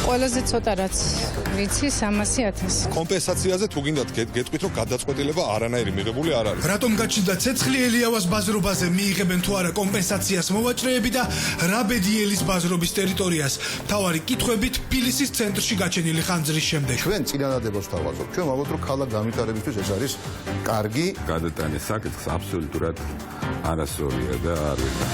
ყველაზე ცოტა რაც ვიცი 300,000. კომპენსაციაზე თუ გინდათ გეტყვით რომ გადაწყვეტილება არანაირი მიღებული არ არის. რატომ გაჩნდა ცეცხლი ელიავას ბაზრობაზე მიიღებენ თუ არა კომპენსაციას მოვაჭრეები და რა ბედიელის ბაზრობის ტერიტორიას? მთავარი კითხვები თბილისის ცენტრში გაჩენილი ხანძრის შემდეგ. ჩვენ წინადადებას ვთავაზობთ. ჩვენ ვამბობთ რომ ქალაქ განვითარებისთვის ეს არის კარგი გადატანის საკითხს აბსოლუტურად არასწორია და არ ვიტან.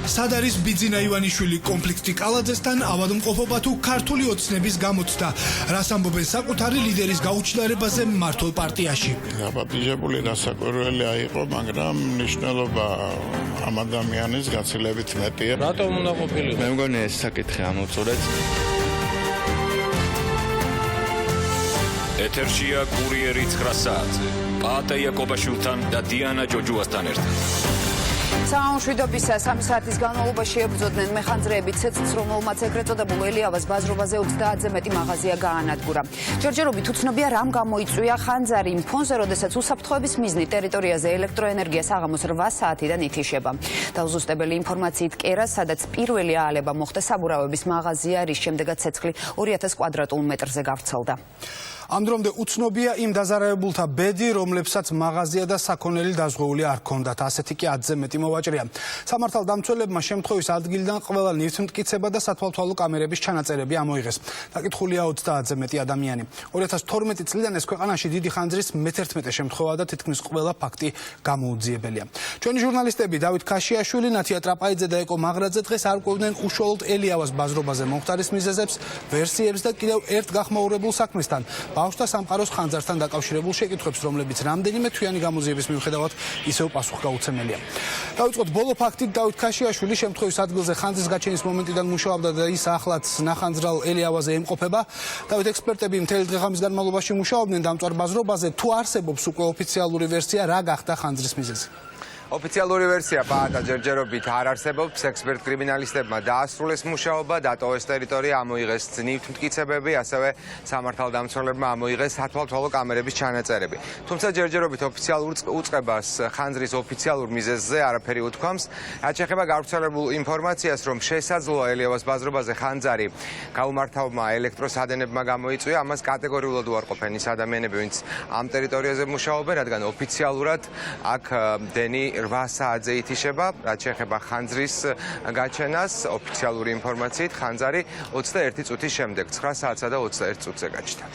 სად არის ბიძინა ივანიშვილი კონფლიქტი კალაძესთან ავადმყოფობა თუ ქართული ოცნების გამოცდა? რას ამბობენ საკუთარი ლიდერის გაუჩნდარებაზე მმართველ პარტიაში? დაბადებული დასაკვირველი აიყო, მაგრამ მნიშვნელობა ამ ადამიანის გაცილებით მეტია. რატომ უნდა ყოფილიყო? მე მგონი ეს საკითხი ამოვწურეთ. ეთერშია კურიერი 9 საათზე. პაატა იაკობაშვილთან და დიანა ჯოჯუასთან ერთად. საამშვიდობის 3 საათის განმავლობაში ებრძოდნენ მეხანძრეები ცეცხლს, რომელმაც ეგრეთ წოდებულ ელიავას ბაზრობაზე 30-ზე მეტი მაღაზია გაანადგურა. ჯერჯერობით უცნობია რამ გამოიწვია ხანძარი იმ ფონზე, როდესაც უსაფრთხოების მიზნით ტერიტორიაზე ელექტროენერგია საღამოს 8 საათიდან ითიშება. დაუზუსტებელი ინფორმაციით კერა, სადაც პირველი აალება მოხდა საბურავების მაღაზია, რის შემდეგაც ცეცხლი 2000 კვადრატულ მეტრზე გავრცელდა. ამ დრომდე უცნობია იმ დაზარალებულთა ბედი, რომლებსაც მაღაზია და საქონელი დაზღვეული არ ჰქონდათ. ასეთი კი 10-ზე მეტი მოვაჭრეა. სამართალდამცველებმა შემთხვევის ადგილიდან ყველა ნივთმტკიცება და სათვალთვალო კამერების ჩანაწერები ამოიღეს. დაკითხულია 30-ზე მეტი ადამიანი. 2012 წლიდან ეს ქვეყანაში დიდი ხანძრის მე-11 შემთხვევაა და თითქმის ყველა ფაქტი გამოუძიებელია. ჩვენი ჟურნალისტები დავით ქაშიაშვილი, ნათია ტრაპაიძე და ეკო მაღრაძე დღეს არკვევდნენ უშუალოდ ელიავას ბაზრობაზე მომხდარის მიზეზებს, ვერსიებს და კიდევ ერთ გახმაურებულ საქმესთან. ბავშვთა სამყაროს ხანძართან დაკავშირებულ შეკითხვებს, რომლებიც რამდენიმე თვიანი გამოძიების მიუხედავად ისევ პასუხგაუცემელია. დავიწყოთ ბოლო ფაქტით. დავით ქაშიაშვილი შემთხვევის ადგილზე ხანძრის გაჩენის მომენტიდან მუშაობდა და ის ახლაც ნახანძრალ ელიავაზე ემყოფება. დავით ექსპერტები მთელი დღე-ღამის განმავლობაში მუშაობდნენ დამწვარ ბაზრობაზე. თუ არსებობს უკვე ოფიციალური ვერსია, რა გახდა ხანძრის მიზეზი? ოფიციალური ვერსია პაატა ჯერჯერობით არ არსებობს. ექსპერტ კრიმინალისტებმა დაასრულეს მუშაობა, დატოვეს ტერიტორია, ამოიღეს ნივთმტკიცებები, ასევე სამართალდამცველებმა ამოიღეს სათვალთვალო კამერების ჩანაწერები. თუმცა ჯერჯერობით ოფიციალურ უწყებას ხანძრის ოფიციალურ მიზეზზე არაფერი უთქვამს. რაც შეეხება გავრცელებულ ინფორმაციას, რომ შესაძლოა ელიავას ბაზრობაზე ხანძარი გაუმართავმა ელექტროსადენებმა გამოიწვია, ამას კატეგორიულად უარყოფენ ის ადამიანები, ვინც ამ ტერიტორიაზე მუშაობენ, რადგან ოფიციალურად აქ დენი 8 საათზე ითიშება. რაც შეეხება ხანძრის გაჩენას, ოფიციალური ინფორმაციით ხანძარი 21 წუთის შემდეგ 9 საათსა და 21 წუთზე გაჩნდა.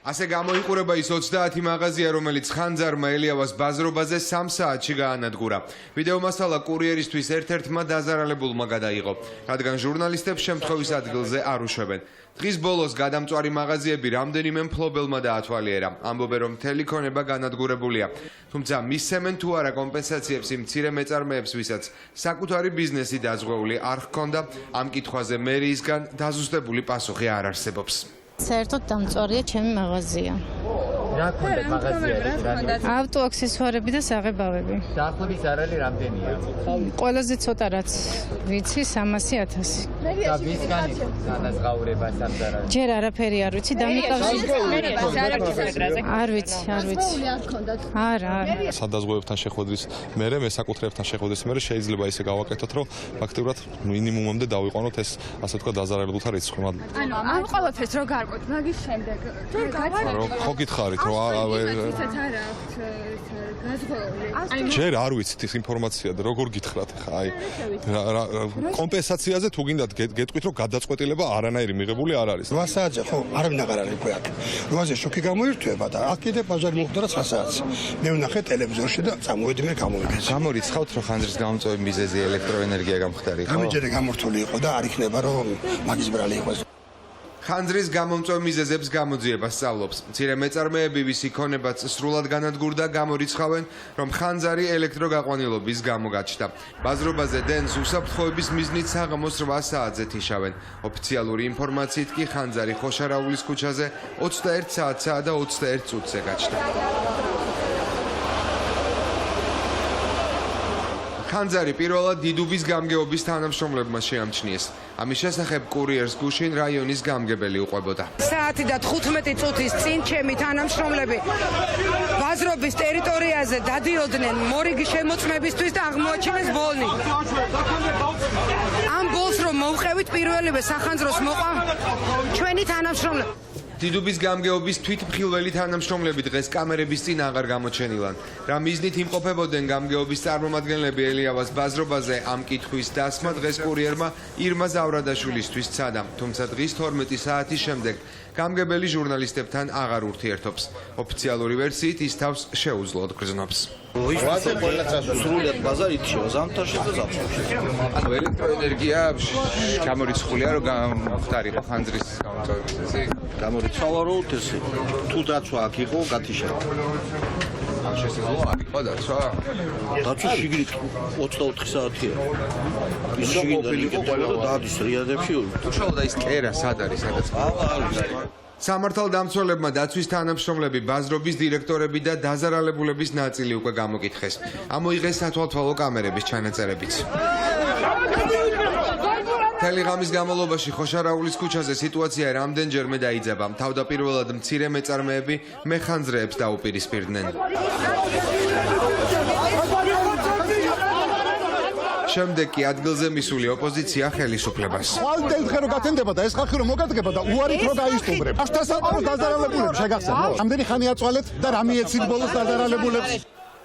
ასე გამოიყურება ის 30 მაღაზია, რომელიც ხანძარმა ელიავას ბაზრობაზე 3 საათში გაანადგურა. ვიდეო მასალა კურიერისთვის ერთ-ერთმა დაზარალებულმა გადაიღო, რადგან ჟურნალისტებს შემთხვევის ადგილზე არ უშვებენ. დღის ბოლოს გადამწვარი მაღაზიები რამდენიმე მფლობელმა დაათვალიერა. ამბობენ, რომ მთელი ქონება განადგურებულია. თუმცა მისცემენ თუ არა კომპენსაციებს იმ მცირე მეწარმეებს, ვისაც საკუთარი ბიზნესი დაზღვეული არ ჰქონდა, ამ კითხვაზე მერიისგან დაზუსტებული პასუხი არ არსებობს. საერთოდ დამწვარია ჩემი მაღაზია. რა გქონდათ მაღაზიაში? ავტოაქსესუარები და საღებავები. დაახლოებით არალი რამდენია? ყველაზე ცოტა რაც ვიცი 300,000. და ვისგან განაზღაურება სამზარალ? ჯერ არაფერი არ ვიცი, დამიკავშირებით. არ ვიცი. არა. სადაზღვევებთან შეხვედრის მერე, მესაკუთრეებთან შეხვედრის მერე შეიძლება ისე გავაკეთოთ, რომ ფაქტიურად მინიმუმამდე დავიყვანოთ ეს, ასე ვთქვათ, დაზარალებულთა რიცხვი. ანუ ამ ყველაფერს რო გარკვევთ, მაგის შემდეგ ხო გითხარით, რომ ჯერ არ ვიცით ის ინფორმაცია და როგორ გითხრათ ხა აი კომპენსაციაზე თუ გინდათ გეტყვით რომ გადაწყვეტილება არანაირი მიღებული არ არის. 8 საათზე ხო არავინ აღარ არის უკვე აქ. 8-ზე შოკი გამოირთვება და აქ კიდე ბაზარი მოხდა რა 9 საათზე. მე ვნახე ტელევიზორში და წამოვედი მე გამოვიგეს. გამორიცხავთ რომ ხანძრის გამოწვევის მიზეზი ელექტროენერგია გამხდარიყო? ამჯერე გამორთული იყო და არ იქნება რომ მაგის ბრალი იყოს. ხანძრის გამომწვევ მიზეზებს გამოძიება სწავლობს. მცირე მეწარმეები, ვისი ქონებაც სრულად განადგურდა, გამორიცხავენ, რომ ხანძარი ელექტროგაყვანილობის გამო გაჩნდა. ბაზრობაზე დენს უსაფრთხოების მიზნით საღამოს 8 საათზე თიშავენ. ოფიციალური ინფორმაციით კი ხანძარი ხოშარაულის ქუჩაზე 21 საათსა და 21 წუთზე გაჩნდა. ხანძარი პირველად დიდუბის გამგეობის თანამშრომლებმა შეამჩნიეს. ამის შესახებ კურიერს გუშინ რაიონის გამგებელი უყვებოდა. საათი და 15 წუთის წინ ჩემი თანამშრომლები ბაზრობის ტერიტორიაზე დადიოდნენ მორიგი შემოწმებისთვის და აღმოაჩინეს ბოლნი. ამ მოვყევით პირველივე სახანძროს მოყვა ჩვენი თანამშრომლები. დიდუბის გამგეობის თვითმხილველი თანამშრომლები დღეს კამერების წინ აღარ გამოჩენილან. რა მიზნით იმყოფებოდნენ გამგეობის წარმომადგენლები ელიავას ბაზრობაზე ამ კითხვის დასმა დღეს კურიერმა ირმა ზავრადაშვილისთვის სცადა, თუმცა დღის 12 საათის შემდეგ გამგებელი ჟურნალისტებთან აღარ ურთიერთობს. ოფიციალური ვერსიით ის თავს შეუძლოდ გრძნობს. სრულად ბაზარითია ზამთარში და ზაფხულში. ანუ ელექტროენერგია გამორიცხულია რომ გამختارიყო ხანძრის გამოწვევები. გამორიცვალარო თესი. თუ დაცვა აქ იყო გათიშება. ამ შესაძლოა აქ იყო დაცვა? დაცვა შიგნით 24 საათია. ის შიგნით იყო ყველა და დადის რიადებში. უშუალოდ ის კერა სად არის, სადაც სამართალდამცველებმა დაცვის თანამშრომლები, ბაზრობის დირექტორები და დაზარალებულების ნაწილი უკვე გამოკითხეს. ამოიღეს სათვალთვალო კამერების ჩანაწერებიც. მთელი ღამის განმავლობაში ხოშარაულის ქუჩაზე სიტუაცია რამდენჯერმე დაიძაბა. თავდაპირველად მცირე მეწარმეები მეხანძრეებს დაუპირისპირდნენ. შემდეგ კი ადგილზე მისული ოპოზიცია ხელისუფლებას. ყოველდღე ხერო გათენდება და ეს ხალხი რომ მოგადგება და უარით რო გაისტუმრებ. აშთასაყროს დაზარალებულებს შეგახსენებთ. რამდენი ხანი აწვალეთ და რა მიეცით ბოლოს დაზარალებულებს?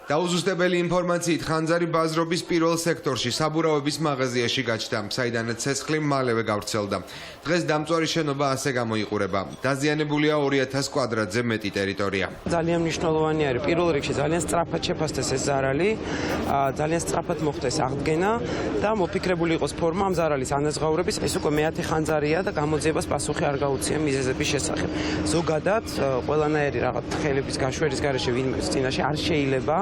დაუზუსტებელი ინფორმაციით ხანძარი ბაზრობის პირველ სექტორში საბურავების მაღაზიაში გაჩნდა, საიდანაც ცეცხლი მალევე გავრცელდა. დღეს დამწვარი შენობა ასე გამოიყურება. დაზიანებულია 2000 კვადრატზე მეტი ტერიტორია. ძალიან მნიშვნელოვანი არის პირველ რიგში ძალიან სწრაფად შეფასდეს ეს ზარალი, ძალიან სწრაფად მოხდეს აღდგენა და მოფიქრებული იყოს ფორმა ამ ზარალის ანაზღაურების. ეს უკვე მეათე ხანძარია და გამოძიებას პასუხი არ გაუწია მიზეზების შესახებ. ზოგადად ყველანაირი რაღაც ხელების გაშვერის გარეშე ვინმე წინაშე არ შეიძლება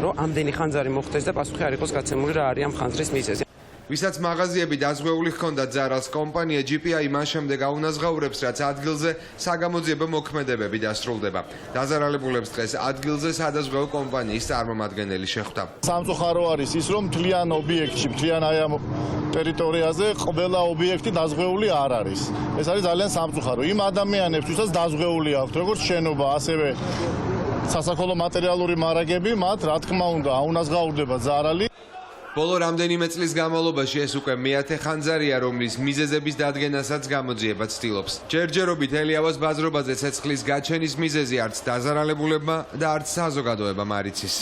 რომ ამდენი ხანძარი მოხდეს და პასუხი არ იყოს გაცემული რა არის ამ ხანძრის მიზეზი. ვისაც მაღაზიები დაზღვეული ჰქონდათ ზარალს, კომპანია GPI მან შემდეგ აუნაზღაურებს, რაც ადგილზე საგამოძიებო მოქმედებები დასრულდება. დაზარალებულებს დღეს ადგილზე სადაზღვეო კომპანიის წარმომადგენელი შეხვდა. სამწუხარო არის ის, რომ მთლიან ობიექტში, მთლიან აი ამ ტერიტორიაზე ყველა ობიექტი დაზღვეული არ არის. ეს არის ძალიან სამწუხარო. იმ ადამიანებს, ვისაც დაზღვეული აქვთ, როგორც შენობა, ასევე სასაქონლო მატერიალური მარაგები, მათ რა თქმა უნდა აუნაზღაურდება ზარალი. ბოლო რამდენიმე წლის განმავლობაში ეს უკვე მეათე ხანძარია, რომლის მიზეზების დადგენასაც გამოძიება ცდილობს. ჯერჯერობით ელიავას ბაზრობაზე ცეცხლის გაჩენის მიზეზი არც დაზარალებულებმა და არც საზოგადოებამ არ იცის.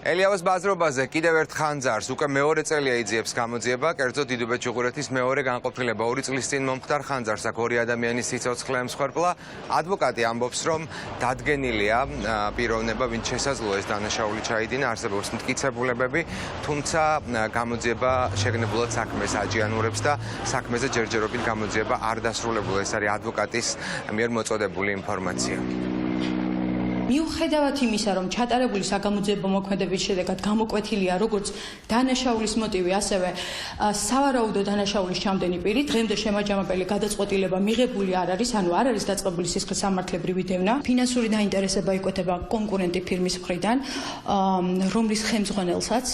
ელიავას ბაზრობაზე კიდევ ერთ ხანძარს უკვე მეორე წელია იძიებს გამოძიება, კერძოდ დიდუბეთ-ჩუღურეთის მეორე განყოფილება 2 წლის წინ მომხდარ ხანძარს აქ 2 ადამიანის სიცოცხლე ემსხვერპლა. ადვოკატი ამბობს, რომ დადგენილია პიროვნება, ვინც შესაძლოა ეს დანაშაული ჩაიდინა, არსებობს მტკიცებულებები, თუმცა გამოძიება შეგნებულად საქმეს აჯიანურებს და საქმეზე ჯერჯერობით გამოძიება არ დასრულებულა. ეს არის ადვოკატის მიერ მოწოდებული ინფორმაცია. მიუხედავად იმისა, რომ ჩატარებული საგამოძიებო მოქმედების შედეგად გამოკვეთილია როგორც დანაშაულის მოტივი, ასევე სავარაუდო დანაშაულის ჩამდენი პირი, დღემდე შემაჯამებელი გადაწყვეტილება მიღებული არ არის, ანუ არ არის დაწყებული სისხლის სამართლებრივი დევნა. ფინანსური დაინტერესება იკვეთება კონკურენტი ფირმის მხრიდან, რომლის ხელმძღვანელსაც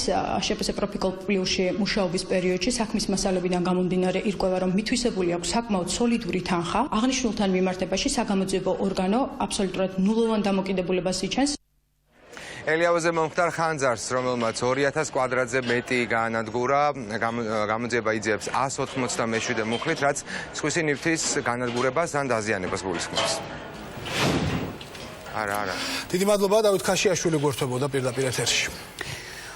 HPS Profit Plus-ში მუშაობის პერიოდში საქმის მასალებიდან გამომდინარე ირკვევა, რომ მითვისებული აქვს საკმაოდ სოლიდური თანხა. აღნიშნულთან მიმართებაში საგამოძიებო ორგანო აბსოლუტურად ნულოვან დამოკიდებულებას ელიავაზე მომხდარ ხანძარს, რომელმაც 2000 კვადრატზე მეტი გაანადგურა, გამოძიება იძიებს 187 მუხლით, რაც სხვისი ნივთის განადგურებას ან დაზიანებას გულისხმობს. არა. დიდი მადლობა დავით ქაშიაშვილი გვერდებოდა პირდაპირ ეთერში.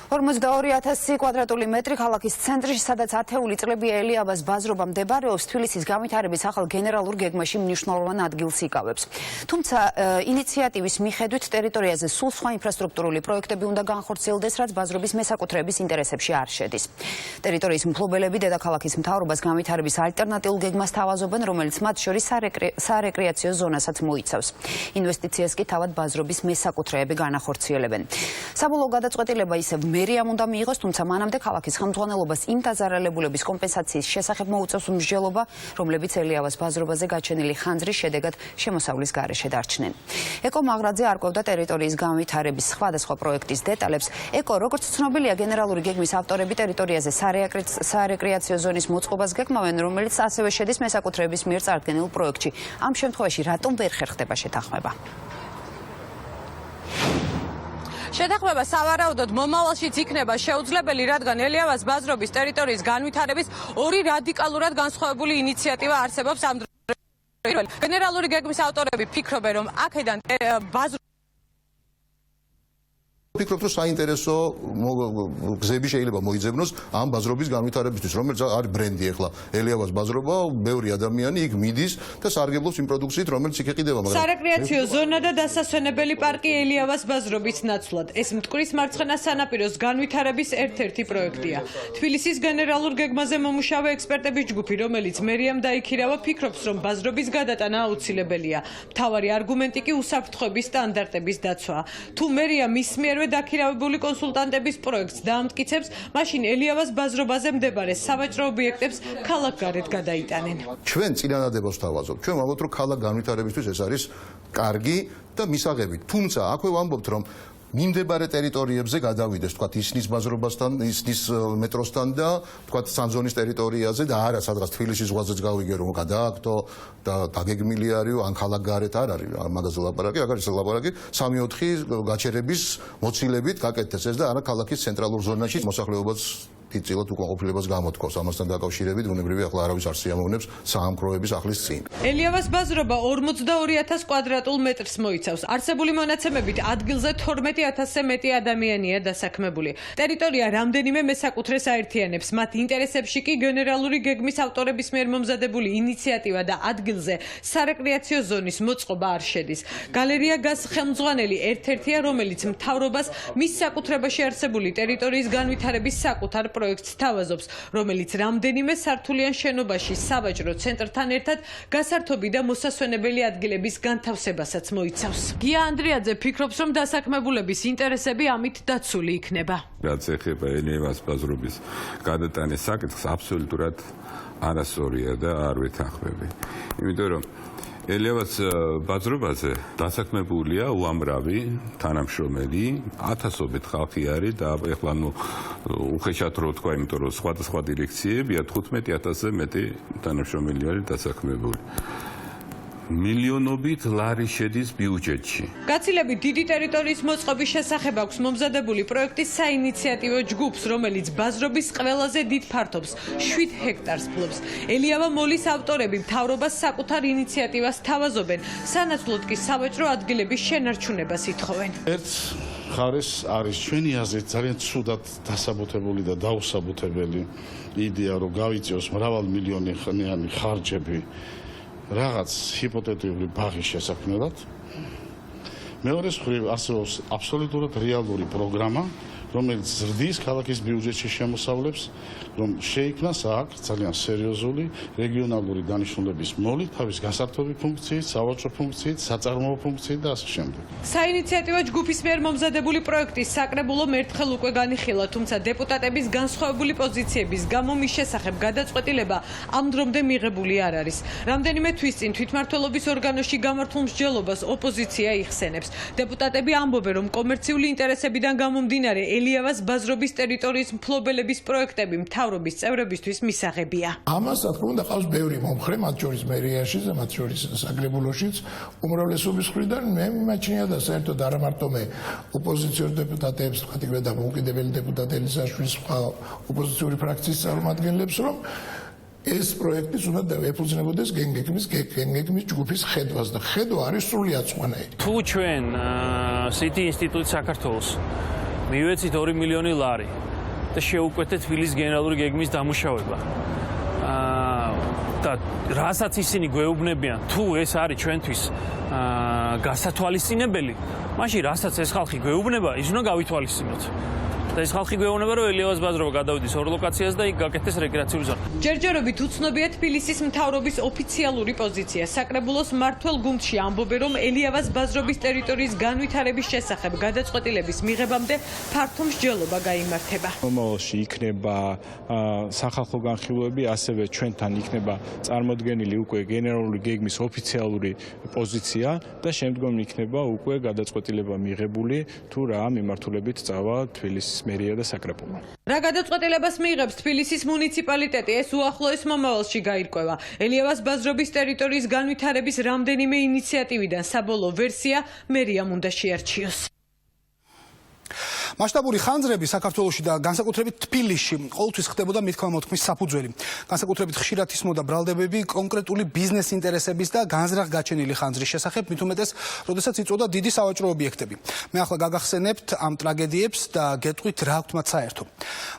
42,000 კვადრატული მეტრი ქალაქის ცენტრში, სადაც ათეული წლები ელიავას ბაზრობა მდებარეობს, თბილისის განვითარების ახალ გენერალურ გეგმაში მნიშვნელოვან ადგილს იკავებს. თუმცა ინიციატივის მიხედვით ტერიტორიაზე სულ სხვა ინფრასტრუქტურული პროექტები უნდა განხორციელდეს, რაც ბაზრობის მესაკუთრეების ინტერესებში არ შედის. ტერიტორიის მფლობელები დედაქალაქის მთავრობას განვითარების ალტერნატიულ გეგმას თავაზობენ, რომელიც მათ შორის სარეკრეაციო ზონასაც მოიცავს. ინვესტიციას კი თავად ბაზრობის მესაკუთრეები განახორციელებენ. საბოლოო გადაწყვეტილება ისევ მერიამ უნდა მიიღოს, თუმცა მანამდე ქალაქის ხელმძღვანელობას იმ დაზარალებულების კომპენსაციის შესახებ მოუწევს მსჯელობა, რომლებიც ელიავას ბაზრობაზე გაჩენილი ხანძრის შედეგად შემოსავლის გარეშე დარჩნენ. ეკო მაღრაძე არკვევდა ტერიტორიის განვითარების სხვადასხვა პროექტის დეტალებს. ეკო, როგორც ცნობილია, გენერალური გეგმის ავტორები ტერიტორიაზე სარეკრეაციო ზონის მოწყობას გეგმავენ, რომელიც ასევე შედის მესაკუთრეების მიერ წარდგენილ პროექტში. ამ შემთხვევაში რატომ ვერ ხერხდება შეთანხმება? შეთანხმება სავარაუდოდ მომავალშიც იქნება შეუძლებელი, რადგან ელიავას ბაზრობის ტერიტორიის განვითარების ორი რადიკალურად განსხვავებული ინიციატივა არსებობს ამ დროს. გენერალური გეგმის ავტორები ფიქრობენ, რომ აქედან ვფიქრობ, რომ საინტერესო გზები შეიძლება მოიძებნოს ამ ბაზრობის განვითარებისთვის, რომელიც არის ბრენდი ახლა. ელიავას ბაზრობა, ბევრი ადამიანი იქ მიდის და სარგებლობს იმ პროდუქციით, რომელიც იქ ეყიდება. სარეკრეაციო ზონა და დასასვენებელი პარკი ელიავას ბაზრობის ნაცვლად. ეს მტკვრის მარცხენა სანაპიროს განვითარების ერთ-ერთი პროექტია. თბილისის გენერალურ გეგმაზე მომუშავე ექსპერტების ჯგუფი, რომელიც მერიამ დაიქირავა, ფიქრობს, რომ ბაზრობის გადატანა აუცილებელია. მთავარი არგუმენტი კი უსაფრთხოების სტანდარტების დაცვა. თუ მერია მის მიერვე დაქირავებული კონსულტანტების პროექტს დაამტკიცებს, მაშინ ელიავას ბაზრობაზე მდებარე სავაჭრო ობიექტებს ქალაქგარეთ გადაიტანენ. ჩვენ წინადადებას ვთავაზობთ. ჩვენ ვამბობთ, რომ ქალაქ განვითარებისთვის ეს არის კარგი და მისაღები. თუმცა აქვე ვამბობთ, რომ მიმდებარე ტერიტორიებზე გადავიდეს, თქვათ ისნის ბაზრობასთან, ისნის მეტროსთან და თქვათ სანზონის ტერიტორიაზე და არა სადღაც თბილისის ზღვაზეც გავიგე, რომ გადააგდო და დაგეგმილი არისო, ან ქალაქგარეთ არ არის, მაგაზე ლაპარაკი, აქ არის ლაპარაკი 3-4 გაჩერების მოცილებით გაკეთდეს ეს და არა ქალაქის ცენტრალურ ზონაში მოსახლეობას დიდწილად უკმაყოფილებას გამოთქვას. ამასთან დაკავშირებით ბუნებრივია ახლა არავის არ სიამოვნებს საამქროების ახლის წინ. ელიავას ბაზრობა 42,000 კვადრატულ მეტრს მოიცავს. არსებული მონაცემებით ადგილზე 12,000-ზე მეტი ადამიანია დასაქმებული. ტერიტორია რამდენიმე მესაკუთრეს აერთიანებს. მათ ინტერესებში კი გენერალური გეგმის ავტორების მიერ მომზადებული ინიციატივა და ადგილზე სარეკრეაციო ზონის მოწყობა არ შედის. გალერეა გაზ ხელმძღვანელი ერთ-ერთია, რომელიც მთავრობას მის საკუთრებაში არსებული ტერიტორიის განვითარების საკუთარ პროექტს თავაზობს, რომელიც რამდენიმე სართულიან შენობაში სავაჭრო ცენტრთან ერთად გასართობი და მოსასვენებელი ადგილების განთავსებასაც მოიცავს. გია ანდრიაძე ფიქრობს, რომ დასაქმებულების ინტერესები ამით დაცული იქნება. რაც ეხება ელიავას ბაზრობის გადატანის საკითხს, აბსოლუტურად არასწორია და არ ვეთანხმები. იმიტომ რომ ელიავას ბაზრობაზე დასაქმებულია უამრავი თანამშრომელი, ათასობით ხალხი არის და ეხლა უხეშად რო თქვა, იმიტომ რომ სხვადასხვა დირექციებია 15,000-ზე მეტი თანამშრომელი არის დასაქმებული. მილიონობით ლარი შედის ბიუჯეტში. გაცილებით დიდი ტერიტორიის მოწყობის შესახებ აქვს მომზადებული პროექტის საინიციატივო ჯგუფს, რომელიც ბაზრობის ყველაზე დიდ ფართობს 7 ჰექტარს ფლობს. ელიავა მოლის ავტორები მთავრობას საკუთარ ინიციატივას თავაზობენ, სანაცვლოდ კი სავაჭრო ადგილების შენარჩუნებას ითხოვენ. ერთ ხარეს არის ჩვენი აზრით ძალიან ცუდად დასაბუთებული და დაუსაბუთებელი იდეა, რომ გავიწიოს მრავალმილიონიანი ხარჯები რაღაც ჰიპოთეტიური ბაღის შესაქმნელად. მეორე მხრივ არსებობს აბსოლუტურად რეალური პროგრამა, რომელიც ზრდის ქალაქის ბიუჯეტში შემოსავლებს, რომ შეიქმნას აქ ძალიან სერიოზული რეგიონალური დანიშნულების მოლი, თავის გასართობი ფუნქციით, სავაჭრო ფუნქციით, საწარმოო ფუნქციით და ასე შემდეგ. საინიციატივო ჯგუფის მიერ მომზადებული პროექტის საკრებულომ ერთხელ უკვე განიხილა, თუმცა დეპუტატების განსხვავებული პოზიციების გამო მის შესახებ გადაწყვეტილება ამ დრომდე მიღებული არ არის. რამდენიმე თვის წინ თვითმმართველობის ორგანოში გამართულ მსჯელობას ოპოზიცია იხსენებს. დეპუტატები ამბობენ, რომ კომერციული ინტერესებიდან გამომდინარე ელიავას ბაზრობის ტერიტორიის მფლობელების პროექტები მთავრობის წევრებისთვის მისაღებია. ამას რა თქმა უნდა ყავს ბევრი მომხრე, მათ შორის მერიაში და მათ შორის საკრებულოშიც. უმრავლესობის მხრიდან მე მიმაჩნია და საერთოდ არა მარტო მე ოპოზიციურ დეპუტატებს, თქვა იქ და მოუკიდებელი დეპუტატების საშუალების სხვა ოპოზიციური ფრაქციის წარმომადგენლებს, რომ ეს პროექტი უნდა ეფუძნებოდეს გენგეგმის ჯგუფის ხედვას და ხედვა არის სრულიად სხვანაირი. თუ ჩვენ სიტი ინსტიტუტი საქართველოს მივეცით 2 მილიონი ლარი და შეუკვეთეთ თბილისის გენერალური გეგმის დამუშავება. და რასაც ისინი გვეუბნებიან, თუ ეს არის ჩვენთვის გასათვალისწინებელი, მაშინ რასაც ეს ხალხი გვეუბნება, ის უნდა გავითვალისწინოთ. და ეს ხალხი გვეუბნება, რომ ელიავას ბაზრობა გადავიდეს ორ ლოკაციას და იქ გაკეთდეს რეკრეაციული ზონა. ჯერჯერობით უცნობია თბილისის მთავრობის ოფიციალური პოზიცია. საკრებულოს მმართველ გუნდში ამბობენ, რომ ელიავას ბაზრობის ტერიტორიის განვითარების შესახებ გადაწყვეტილების მიღებამდე ფართო მსჯელობა გაიმართება. მომავალში იქნება სახალხო განხილვები, ასევე ჩვენთან იქნება წარმოდგენილი უკვე გენერალური გეგმის ოფიციალური პოზიცია და შემდგომ იქნება უკვე გადაწყვეტილება მიღებული, თუ რა მიმართულებით წავა თბილისის მერია და საკრებულო. რა გადაწყვეტილებას მიიღებს თბილისის მუნიციპალიტეტი, ეს უახლოეს მომავალში გაირკვევა. ელიავას ბაზრობის ტერიტორიის განვითარების რამდენიმე ინიციატივიდან საბოლოო ვერსია მერიამ უნდა შეარჩიოს. მასშტაბური ხანძრები საქართველოში და განსაკუთრებით თბილისში ყოველთვის ხდებოდა მithქმა-მოთქმის საფუძველი. განსაკუთრებით ხშირად ისმოდა ბრალდებები კონკრეტული ბიზნეს ინტერესების და განზრახ გაჩენილი ხანძრის შესახებ, მით უმეტეს, როდესაც იწვოდა დიდი სავაჭრო ობიექტები. მე ახლა გაგახსენებთ ამ ტრაგედიებს და გეტყვით რა აქვთ მათ საერთო.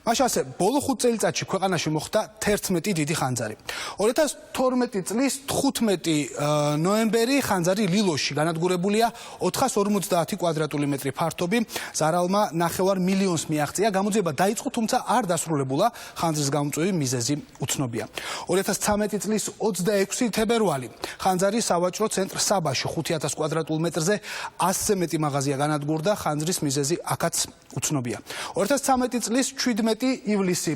მაშინ ასე, ბოლო 5 წელიწადში ქვეყანაში მოხდა 11 დიდი ხანძარი. 2012 წლის 15 ნოემბერი ხანძარი ლილოში განადგურებულია 450 კვადრატული მეტრი ფართობი. ზარალმა 9 მილიონს მიაღწია, გამოძიება დაიწყო, თუმცა არ დასრულებულა, ხანძრის გამომწვევი მიზეზი უცნობია. 2013 წლის 26 თებერვალი ხანძარი სავაჭრო ცენტრ საბაში 5000 კვადრატულ მეტრზე 100-ზე მეტი მაღაზია განადგურდა, ხანძრის მიზეზი აქაც უცნობია. 2013 წლის 17 ივლისი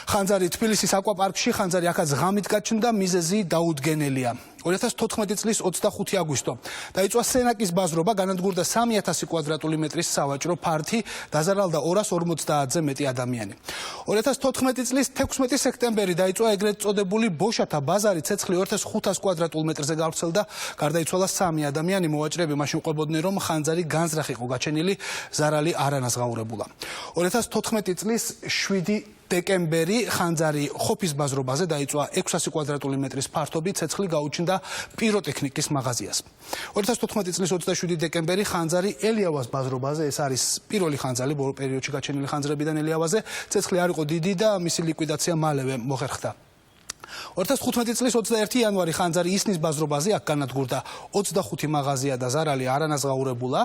ხანძარი თბილისის აკვაპარკში, ხანძარი აქაც ღამით გაჩნდა, მიზეზი დაუდგენელია. 2014 წლის 25 აგვისტო დაიწყო სენაკის ბაზრობა, განადგურდა 3000 კვადრატული მეტრის სავაჭრო ფართი, დაზარალდა 250-ზე მეტი ადამიანი. 2014 წლის 16 სექტემბერი დაიწყო ეგრეთ წოდებული ბოშათა ბაზარი, ცეცხლი 2500 კვადრატულ მეტრზე გავრცელდა, გარდაიცვალა 3 ადამიანი, მოვაჭრეები მაშინ ყვებოდნენ, რომ ხანძარი განზრახ იყო გაჩენილი, ზარალი არ ანაზღაურებულა. 2014 წლის 7 დეკემბერი ხანძარი ხოფის ბაზრობაზე დაიწყო 600 კვადრატული მეტრის ფართობი, ცეცხლი გაუჩნდა პიროტექნიკის მაღაზიას. 2014 წლის 27 დეკემბერი ხანძარი ელიავას ბაზრობაზე, ეს არის პირველი ხანძარი ბოლო პერიოდში გაჩენილი ხანძრებიდან ელიავაზე, ცეცხლი არ იყო დიდი და მისი ლიკვიდაცია მალევე მოხერხდა. 2015 წლის 21 იანვარი ხანძარი ისნის ბაზრობაზე აქ განადგურდა 25 მაღაზია და ზარალი არ ანაზღაურებულა.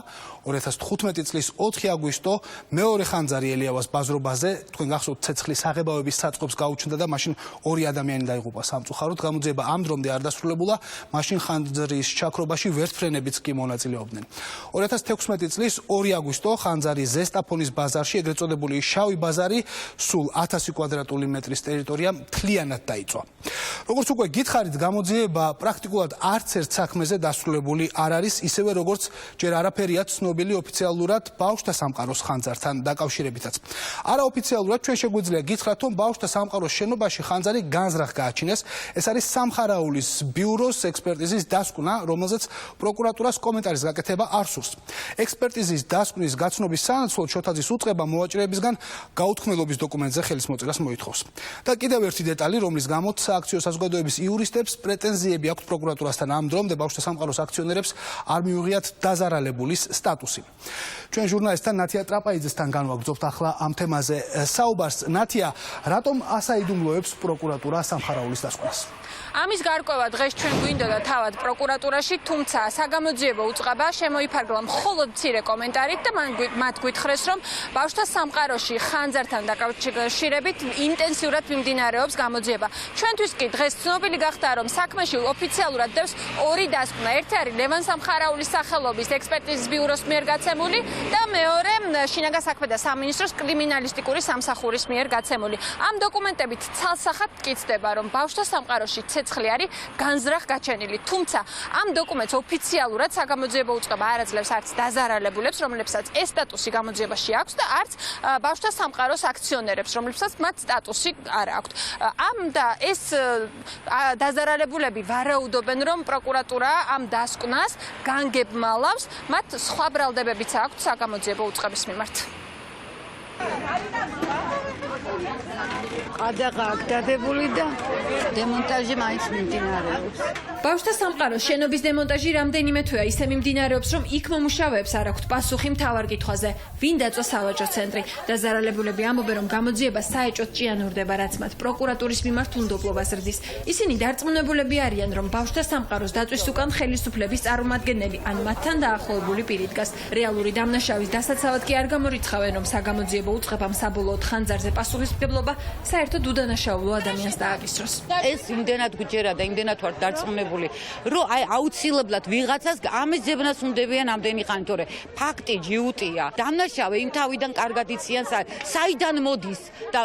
2015 წლის 4 აგვისტო მეორე ხანძარი ელიავას ბაზრობაზე, თქვენ გახსოვთ, ცეცხლის აღებავების საწყობს გაუჩნდა და მაშინ 2 ადამიანი დაიღუპა სამწუხაროდ. გამოძიება ამ დრომდე არ დასრულებულა, მაშინ ხანძრის ჩაქრობაში ვერტფრენებიც კი მონაწილეობდნენ. 2016 წლის 2 აგვისტო ხანძარი ზესტაფონის ბაზარში, ეგრეთ წოდებული შავი ბაზარი, სულ 1000 კვადრატული მეტრის ტერიტორია მთლიანად დაიწვა. როგორც უკვე გითხარით, გამოძიება პრაქტიკულად არც ერთ საქმეზე დასრულებული არ არის, ისევე როგორც ჯერ არაფერია ცნობილი ოფიციალურად ბავშვთა სამყაროს ხანძართან დაკავშირებითაც. არაოფიციალურად ჩვენ შეგვიძლია გითხრათ, რომ ბავშვთა სამყაროს შენობაში ხანძარი განზრახ გააჩინეს. ეს არის სამხარაულის ბიუროს ექსპერტიზის დასკვნა, რომელზეც პროკურატურას კომენტარის გაკეთება არ სურს. ექსპერტიზის დასკვნის გაცნობის სანაცვლოდ შოთაძის უწყება მოვაჭრეებისგან გაუთქმელობის დოკუმენტზე ხელის მოწერას მოითხოვს. და კიდევ ერთი დეტალი, რომლის გამოც სააქციო საზოგადოების იურისტებს პრეტენზიები აქვთ პროკურატურასთან ამ დრომდე ბავშვთა სამყაროს აქციონერებს არ მიუღიათ დაზარალებულის სტატუსი. ჩვენ ჟურნალისტთან ნათია ტრაპაიძესთან განვაგრძობთ ახლა ამ თემაზე საუბარს. ნათია, რატომ ასაიდუმლოებს პროკურატურა სამხარაულის დასკვნას? ამის გარკვევა დღეს ჩვენ გვინდოდა თავად პროკურატურაში, თუმცა საგამოძიებო უწყება შემოიფარგლა მხოლოდ მცირე კომენტარით და მათ გვითხრეს, რომ ბავშვთა სამყაროში ხანძართან დაკავშირებით ინტენსიურად მიმდინარეობს გამოძიება. ჩვენთვის კი დღეს ცნობილი გახდა, რომ საქმეში ოფიციალურად დევს 2 დასკვნა. ერთი არის ლევან სამხარაულის სახელობის ექსპერტიზის ბიუროს მიერ გაცემული და მეორე შინაგან საქმეთა სამინისტროს კრიმინალისტიკური სამსახურის მიერ გაცემული. ამ დოკუმენტებით ცალსახად მტკიცდება, რომ ბავშვთა სამყაროში ცეცხლი არის განზრახ გაჩენილი. თუმცა ამ დოკუმენტს ოფიციალურად საგამოძიებო უწყება არ აძლევს არც დაზარალებულებს, რომლებსაც ეს სტატუსი გამოძიებაში აქვს და არც ბავშვთა სამყაროს აქციონერებს, რომლებსაც მათ სტატუსი არ აქვთ. ამ და ეს დაზარალებულები ვარაუდობენ, რომ პროკურატურა ამ დასკვნას განგებმალავს, მათ სხვა ბრალდებებიც აქვთ საგამოძიებო უწყების მიმართ. ყადაღა აქ დადებული და დემონტაჟი მაინც მიმდინარეობს. ბავშვთა სამყაროს შენობის დემონტაჟი რამდენიმე თვეა ისე მიმდინარეობს, რომ იქ მომუშავეებს არ აქვთ პასუხი მთავარ კითხვაზე, ვინ დაწვა სავაჭრო ცენტრი. დაზარალებულები ამბობენ, რომ გამოძიება საეჭვოდ ჭიანურდება, რაც მათ პროკურატურის მიმართ უნდობლობას რდის. ისინი დარწმუნებულები არიან, რომ ბავშვთა სამყაროს დაწვის უკან ხელისუფლების წარმომადგენელი ან მათთან დაახლოებული პირი დგას. რეალური დამნაშავის დასაცავად კი არ გამორიცხავენ, რომ საგამოძიებო უწყებამ საბოლოოდ ხანძარზე პასუხისმგებლობა საერთოდ უდანაშაულო ადამიანს დააკისროს. ეს იმდენად გვიჯერა და იმდენად ვარ დარწმუნებული, რომ აუცილებლად ვიღაცას ამის ძებნას უნდებიან ამდენი ხანი, თორე ფაქტი ჯიუტია. დამნაშავე იმ თავიდან კარგად იციან საიდან მოდის და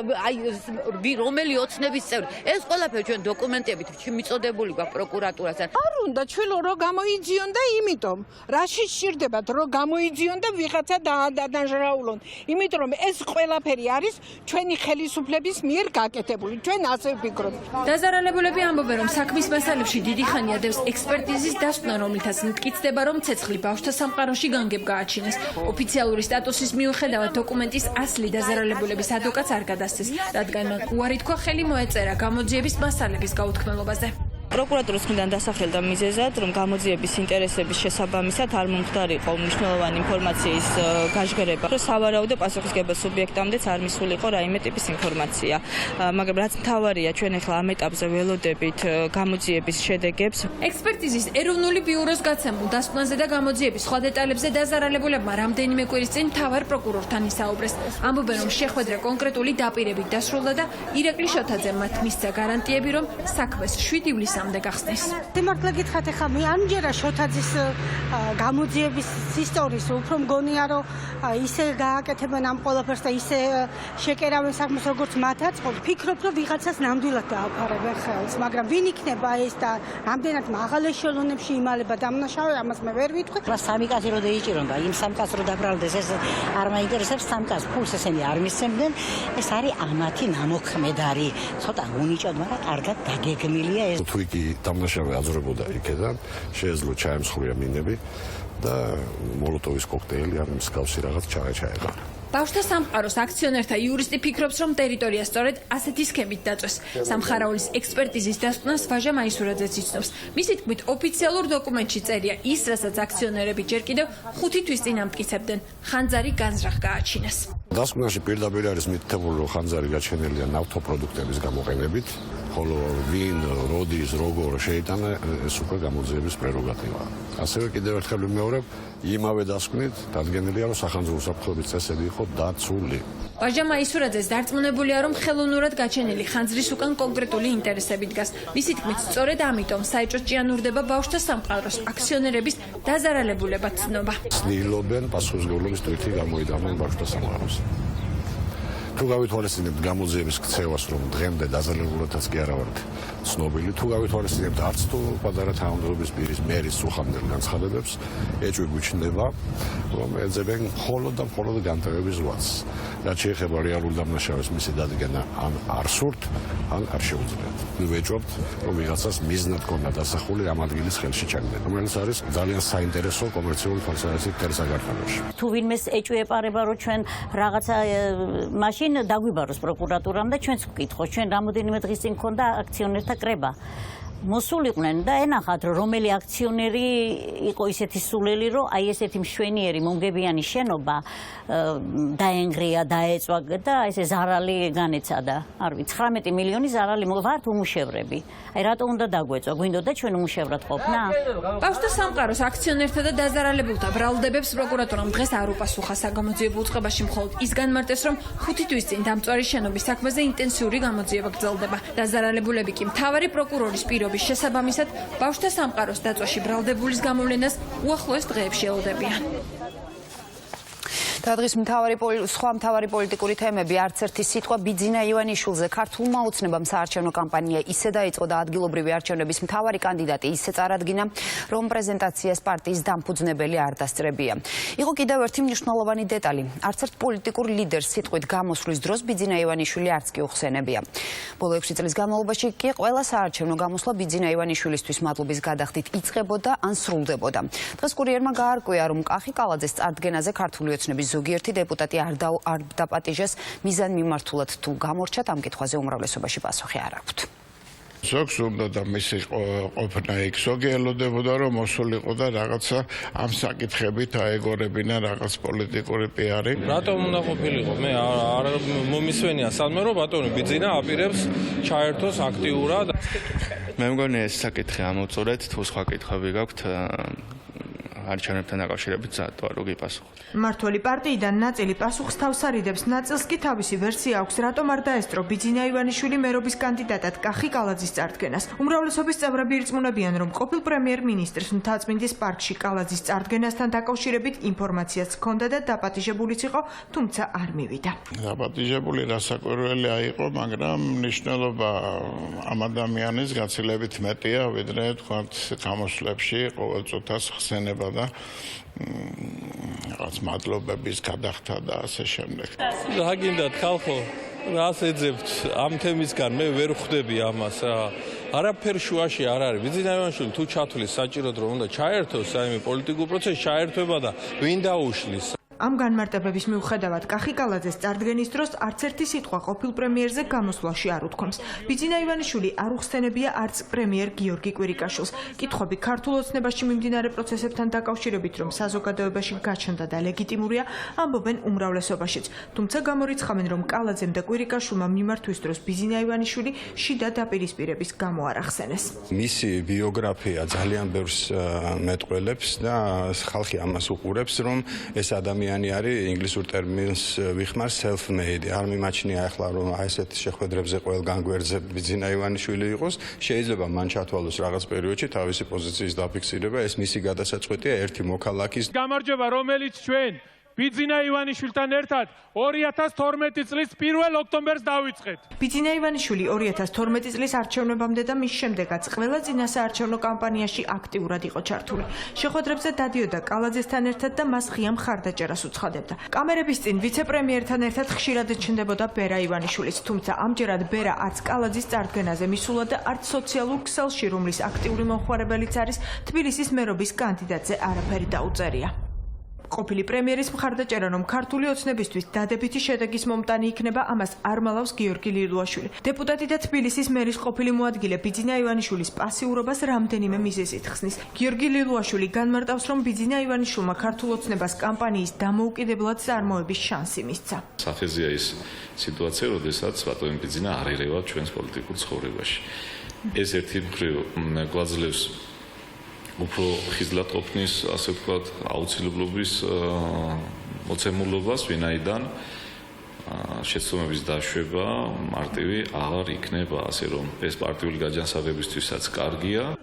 რომელი ოცნების წევრი. ეს ყველაფერი ჩვენ დოკუმენტებით მიწოდებული გვაქვს პროკურატურასთან. არ უნდა ჩვილო რომ გამოიძიონ და იმიტომ რაში სჭირდებათ რომ გამოიძიონ და ვიღაცა დაადანჟრაულონ. იმიტომ რომ ეს ყველაფერი არის ჩვენი ხელისუფლების მიერ გაკეთებული. ჩვენ ასე ვფიქრობთ. დაზარალებულები ამბობენ, რომ საქმის მასალებში დიდი ხანია დევს ექსპერტიზის დასკვნა, რომლითაც მტკიცდება, რომ ცეცხლი ბავშვთა სამყაროში განგებ გააჩინეს. ოფიციალური სტატუსის მიუხედავად დოკუმენტის ასლი დაზარალებულების ადვოკატს არ გადასცეს, რადგან მან უარი თქვა ხელი მოეწერა გამოძიების მასალების გაუთქმელობაზე. პროკურატურის მხრიდან დასახელდა მიზეზად, რომ გამოძიების ინტერესების შესაბამისად არ მომხდარიყო მნიშვნელოვანი ინფორმაციის გაჟღერება, რომ სავარაუდო პასუხისმგებელ სუბიექტამდეც არ მისულიყო რაიმე ტიპის ინფორმაცია. მაგრამ რაც მთავარია, ჩვენ ახლა ამ ეტაპზე ველოდებით გამოძიების შედეგებს. ექსპერტიზის ეროვნული ბიუროს გაცემულ დასკვნაზე და გამოძიების სხვა დეტალებზე დაზარალებულებმა რამდენიმე კვირის წინ მთავარ პროკურორთან ისაუბრეს. ამბობენ, რომ შეხვედრა კონკრეტული დაპირებით დასრულდა და ირაკლი შოთაძემ მათ მისცა გარანტიები, რომ საქმეს 7 ივლისამდე გახსნის. მართლა გითხათ, ახლა მე ამჯერა შოთაძის გამოძიების ისტორიის უფრო მგონია, რომ ისე გააკეთებენ ამ ყველაფერს და ისე შეკერავენ საქმეს, როგორც მათ აწყობთ. ფიქრობ, რომ ვიღაცას ნამდვილად დააფარებენ ხელს, მაგრამ ვინ იქნება ეს და რამდენად მაღალ ეშელონებში იმალება დამნაშავე, ამას მე ვერ ვიტყვი. სამი კაცი რო დაიჭირონ და იმ სამ კაცს რო დაბრალდეს, ეს არ მაინტერესებს სამ კაცს, ფულს ესენი არ მისცემდნენ. ეს არის ამათი ნამოქმედარი. ცოტა უნიჭოდ, მაგრამ კარგად დაგეგმილია ეს. თუ იგი დამნაშავე აძრებოდა იქიდან, შეეძლო ჩაემსხვრია მინები და მოლოტოვის კოქტეილი ან მსგავსი რაღაც ჩაეყარა. ბავშვთა სამყაროს აქციონერთა იურისტი ფიქრობს, რომ ტერიტორია სწორედ ასეთი სქემით დაწვეს. სამხარაულის ექსპერტიზის დასკვნას ვაჟა მაისურაძეც იცნობს. მისი თქმით, ოფიციალურ დოკუმენტში წერია ის, რასაც აქციონერები ჯერ კიდევ 5 თვის წინ ამტკიცებდნენ. ხანძარი განზრახ გააჩინეს. დასკვნაში პირდაპირ არის მითითებული, რომ ხანძარი გაჩენილია ნავთობპროდუქტების გამოყენებით, ხოლო ვინ, როდის, როგორ შეიტანა, ეს უკვე გამოძიების პრეროგატივაა. ასევე კიდევ ერთხელ ვიმეორებ, იმავე დასკვნით დადგენილია, რომ სახანძრო უსაფრთხოების წესები იყო დაცული. ვაჟა მაისურაძეს დარწმუნებულია, რომ ხელოვნურად გაჩენილი ხანძრის უკან კონკრეტული ინტერესები დგას. მისი თქმით, სწორედ ამიტომ საეჭვოდ ჭიანურდება ბავშვთა სამყაროს აქციონერების დაზარალებულებად ცნობა. ცდილობენ პასუხისმგებლობის თვითი გამოიტანონ ბავშვთა სამყაროს. თუ გავითვალისწინებთ გამოძიების ქცევას, რომ დღემდე დაზარალებულათაც კი არა ვართ ცნობილი, თუ გავითვალისწინებთ არც თუ პატარა თანამდებობის პირის მერის სუხამდელ განცხადებებს, ეჭვი გვიჩნდება, რომ ეძებენ მხოლოდ და მხოლოდ განტევების ზღვას. რაც შეეხება რეალურ დამნაშავეს მისი დადგენა ან არ სურთ, ან არ შეუძლიათ. ვეჭვობთ, რომ ვიღაცას მიზნად ქონდა დასახული ამ ადგილის ხელში ჩაგდენა, რომელიც არის ძალიან საინტერესო კომერციული თვალსაზრისით მთელ საქართველოში. თუ ვინმეს ეჭვი ეპარება, რომ ჩვენ რაღაცა მაშინ დაგვიბაროს პროკურატურამ და ჩვენც ვკითხოთ, ჩვენ რამოდენიმე დღის წინ ქონდა აქციონერთა კრება. მოსულიყვნენ და ენახათ, რომ რომელი აქციონერი იყო ისეთი სულელი, რომ აი ესეთი მშვენიერი მომგებიანი შენობა დაენგრია, დაეწვა და ესე ზარალი განეცადა. არ ვიცი, 19 მილიონი ზარალი ვართ უმუშევრები. აი რატო უნდა დაგვეწვა? გვინდოდა ჩვენ უმუშევრად ყოფნა? ბავშვთა სამყაროს აქციონერთა და დაზარალებულთა ბრალდებებს პროკურატურამ დღეს არ უპასუხა. საგამოძიებო უწყებაში მხოლოდ ის განმარტეს, რომ 5 თვის წინ დამწვარი შენობის საქმეზე ინტენსიური გამოძიება გრძელდება. დაზარალებულები კი მთავარი პროკურორის პირობის შესაბამისად ბავშვთა სამყაროს დაწვაში ბრალდებულის გამოვლენას უახლოეს დღეებში ელოდებიან. დღეს სხვა მთავარი პოლიტიკური თემები არც ერთი სიტყვა ბიძინა ივანიშვილზე. ქართულმა ოცნებამ საარჩევნო კამპანია ისე დაიწყო და ადგილობრივი არჩევნების მთავარი კანდიდატი ისე წარადგინა, რომ პრეზენტაციას პარტიის დამფუძნებელი არ დასწრებია. იყო კიდევ ერთი მნიშვნელოვანი დეტალი. არც ერთ პოლიტიკურ ლიდერს სიტყვით გამოსვლის დროს ბიძინა ივანიშვილი არც კი უხსენებია. ბოლო 6 წლის განმავლობაში კი ყველა საარჩევნო გამოსვლა ბიძინა ივანიშვილისთვის მადლობის გადახდით იწყებოდა ან სრულდებოდა. დღეს კურიერმა გაარკვია, რომ კახი კალაძეს წარდგენაზე ქართული ოცნების ზოგიერთი დეპუტატი არ დაპატიჟეს მიზან მიმართულად თუ გამორჩათ ამ კითხვაზე უმრავლესობაში პასუხი არ აქვთ. ზოგს უნდა და მისი ყოფნა იქ ზოგი ელოდებოდა, რომ მოსულიყო და რაღაცა ამ საკითხებით აეგორებინა რაღაც პოლიტიკური პიარი. რატომ უნდა ყოფილიყო? მე არ მომისვენია სადმე რომ ბატონი ბიძინა აპირებს ჩაერთოს აქტიურად. მე მგონი ეს საკითხი ამოწურეთ, თუ სხვა კითხვები გაქვთ არჩევნებთან დაკავშირებით საათო გიპასუხოთ. მმართველი პარტიიდან ნაწილი პასუხს თავს არიდებს, ნაწილს კი თავისი ვერსია აქვს, რატომ არ დაესწრო ბიძინა ივანიშვილი მერობის კანდიდატად კახი კალაძის წარდგენას. უმრავლესობის წევრები ირწმუნებიან, რომ ყოფილ პრემიერ-მინისტრს მთაწმინდის პარკში კალაძის წარდგენასთან დაკავშირებით ინფორმაციაც ჰქონდა და დაპატიჟებულიც იყო, თუმცა არ მივიდა. დაპატიჟებული რასაკვირველი აიყო, მაგრამ მნიშვნელობა ამ ადამიანის გაცილებით მეტია, ვიდრე თქვათ გამოსვლებში ყოველწუთას ხსენება და რაღაც მადლობების გადახდა და ასე შემდეგ. რა გინდათ ხალხო? რას ეძებთ ამ თემისგან მე ვერ ხვდები ამას რა. არაფერ შუაში არ არის. ბიძინა ივანიშვილი თუ ჩათვლის საჭიროდ რომ უნდა ჩაერთოს საიმე პოლიტიკურ პროცესში ჩაერთვება და ვინ დაუშლის. ამ განმარტებების მიუხედავად კახიკალაძეს წარდგენის დროს არც ერთი სიტყვა ყოფილ პრემიერზე გამოსვლაში არ უთქვამს. ბიძინა ივანიშვილი არ უხსენებია არც პრემიერ გიორგი კვირიკაშვილს. კითხვები ქართულ ოცნებაში მიმდინარე პროცესებთან დაკავშირებით რომ საზოგადოებაში გაჩნდა და ლეგიტიმურია, ამბობენ უმრავლესობაშიც. თუმცა გამორიცხავენ რომ კალაძემ და კვირიკაშვილმა მიმართვის დროს ბიძინა ივანიშვილი შიდა დაპირისპირების გამო არ ახსენეს. მისი ბიოგრაფია ძალიან ბევრს მეტყველებს და ხალხი ამას უყურებს რომ ეს ადამიანი არის ინგლისურ ტერმინს ვიხმარ self-made. არ მიმაჩნია ახლა რომ აი ესეთ შეხვედრებზე ყველგან გვერდზე ბიძინა ივანიშვილი იყოს, შეიძლება მან ჩათვალოს რაღაც პერიოდში თავისი პოზიციის დაფიქსირება, ეს მისი გადასაწყვეტია ერთი მოქალაქის. გამარჯობა, რომელიც ჩვენ ბიძინა ივანიშვილთან ერთად 2012 წლის 1 ოქტომბერს დავიწყეთ. ბიძინა ივანიშვილი 2012 წლის არჩევნებამდე და მის შემდეგაც ყველა წინასაარჩევნო კამპანიაში აქტიურად იყო ჩართული. შეხვედრებზე დადიოდა კალაძესთან ერთად და მას ღია მხარდაჭერას უცხადებდა. კამერების წინ ვიცე-პრემიერთან ერთად ხშირად ჩნდებოდა ბერა ივანიშვილიც, თუმცა ამჯერად ბერა არც კალაძის წარდგენაზე მისულა და არც სოციალურ ქსელში, რომლის აქტიური მომხმარებელიც არის, თბილისის მერობის კანდიდატზე არაფერი დაუწერია. ყოფილი პრემიერის მხარდაჭერა რომ ქართული ოცნებისთვის დადებითი შედეგის მომტანი იქნება, ამას არ მალავს გიორგი ლილუაშვილი. დეპუტატი და თბილისის მერის ყოფილი მოადგილე ბიძინა ივანიშვილის პასიურობას რამდენიმე მიზეზით ხსნის. გიორგი ლილუაშვილი განმარტავს, რომ ბიძინა ივანიშვილმა ქართულ ოცნებას კამპანიის დამოუკიდებლად წარმოების შანსი მისცა. სახეზეა ის სიტუაცია, როდესაც ბატონი ბიძინა არ ერევა ჩვენს პოლიტიკურ ცხოვრებაში. ეს ერთი მხრივ გვაძლევს უფრო ხიზლად ყოფნის, ასე ვთქვათ, აუცილებლობის მოცემულობას, ვინაიდან შეცდომების დაშვება მარტივი აღარ იქნება, ასე რომ ეს პარტიული გაჯანსაღებისთვისაც კარგია.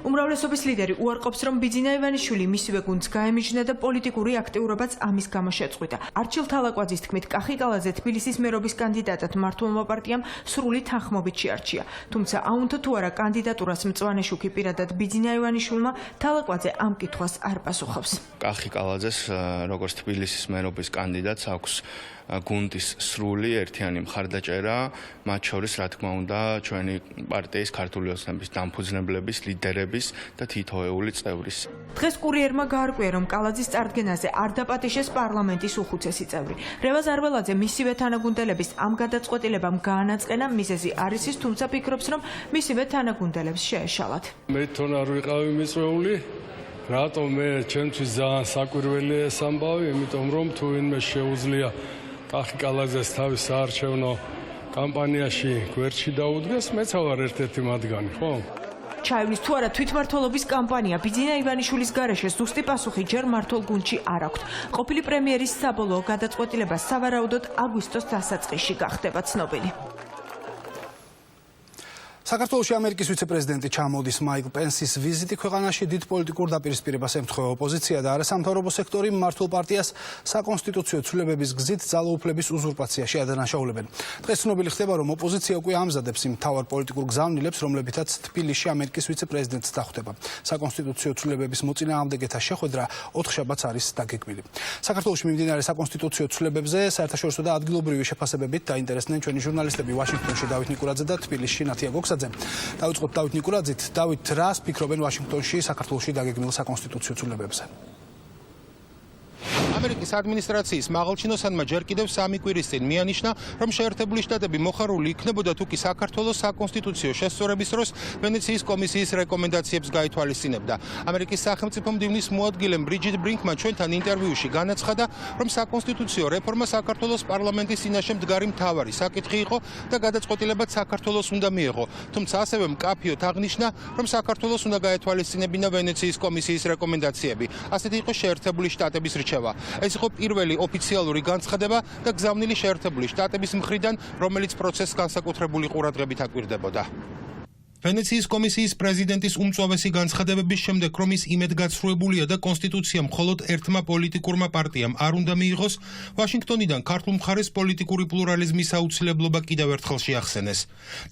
უმრავლესობის ლიდერი უარყოფს, რომ ბიძინა ივანიშვილი მისივე გუნდს გაემიჯნა და პოლიტიკური აქტიურობაც ამის გამო შეწყვიტა. არჩილ თალაკვაძის თქმით, კახიკალაძე თბილისის მერობის კანდიდატად მართლმო პარტიამ სრული თანხმობით შეარჩია. თუმცა აუნთო თუ არა კანდიდატურას მწვანე შუქი პირადად ბიძინა ივანიშვილმა, თალაკვაძე ამ კითხვას არ პასუხობს. კახიკალაძეს როგორც თბილისის მერობის კანდიდატს აქვს გუნდის სრული ერთიანი მხარდაჭერა, მათ შორის რა თქმა უნდა ჩვენი პარტიის ქართული ოცნების დამფუძნებლების, ლიდერების და თითოეული წევრის. დღეს კურიერმა გაარკვია, რომ კალაძის წარდგენაზე არ დაპატიშეს პარლამენტის უხუცესი წევრი. რევაზ არველაძე მისივე თანაგუნდელების ამ გადაწყვეტილებამ გაანაწყენა, მიზეზი არის ის, თუმცა ფიქრობს, რომ მისივე თანაგუნდელებს შეეშალათ. მე თვითონ არ ვიყავი მიწვეული, რატომ მე ჩემთვის ძალიან საკვირველია ეს ამბავი, იმიტომ რომ თუ ვინმე შეუძლია კახიკალაძეს თავის საარჩევნო კამპანიაში გვერდში დაუდგეს, მეც ვარ ერთ-ერთი მათგანი, ხო? ჩაივლის თუ არა თვითმმართველობის კამპანია ბიძინა ივანიშვილის გარეშე ზუსტი პასუხი ჯერ მართლ გუნდში არ აქვთ. ყოფილი პრემიერის საბოლოო გადაწყვეტილება სავარაუდოდ აგვისტოს დასაწყისში გახდება ცნობილი. საქართველოში ამერიკის ვიცე-პრეზიდენტი ჩამოდის მაიკლ პენსის ვიზიტი ქვეყანაში დიდ პოლიტიკურ დაპირისპირებას ემთხვევა ოპოზიცია და არასამთავრობო სექტორი მმართველ პარტიას საკონსტიტუციო ცვლილებების გზით ძალაუფლების უზურპაციაში ადანაშაულებენ. დღეს ცნობილი ხდება, რომ ოპოზიცია უკვე ამზადებს იმ მთავარ პოლიტიკურ გზავნილებს, რომლებითაც თბილისში ამერიკის ვიცე-პრეზიდენტს დახვდება. საკონსტიტუციო ცვლილებების მოწინააღმდეგეთა შეხვედრა 4 შაბათს არის დაგეგმილი. საქართველოში მიმდინარე საკონსტიტუციო ცვლილებებზე საერთაშორისო და ადგილობრივი შეფასებებით დაინტერესდნენ ჩვენი ჟურნალისტები ვაშინგტონში დავით ნიკურაძე და თბილისში ნათია გოქსაძე. დავიწყოთ დავით ნიკურაძით. დავით, რას ფიქრობენ ვაშინგტონში საქართველოში დაგეგმილ საკონსტიტუციო ცვლილებებზე? ამერიკის ადმინისტრაციის მაღალჩინოსანმა ჯერ კიდევ 3 კვირის წინ მიანიშნა, რომ შეერთებული შტატები მოხარული იქნებოდა თუ კი საქართველოს საკონსტიტუციო შესწორების დროს ვენეციის კომისიის რეკომენდაციებს გაითვალისწინებდა. ამერიკის სახელმწიფო მდივნის მოადგილემ ბრიჯიტ ბრინკმა ჩვენთან ინტერვიუში განაცხადა, რომ საკონსტიტუციო რეფორმა საქართველოს პარლამენტის წინაშე მდგარი მთავარი საკითხი იყო და გადაწყვეტილებაც საქართველოს უნდა მიეღო. თუმცა ასევე მკაფიოდ აღნიშნა, რომ საქართველოს უნდა გაეთვალისწინებინა ვენეციის კომისიის რეკომენდაციები. ასეთი იყო შეერთებული შტატების რჩევა. ეს იყო პირველი ოფიციალური განცხადება და გზავნილი შეერთებული შტატების მხრიდან, რომელიც პროცესს განსაკუთრებული ყურადღებით აკვირდებოდა. ვენეციის კომისიის პრეზიდენტის უმწვავესი განცხადებების შემდეგ, რომ ის იმედგაცრუებულია და კონსტიტუცია მხოლოდ ერთმა პოლიტიკურმა პარტიამ არ უნდა მიიღოს, ვაშინგტონიდან ქართულ მხარეს პოლიტიკური პლურალიზმის აუცილებლობა კიდევ ერთხელ შეახსენეს.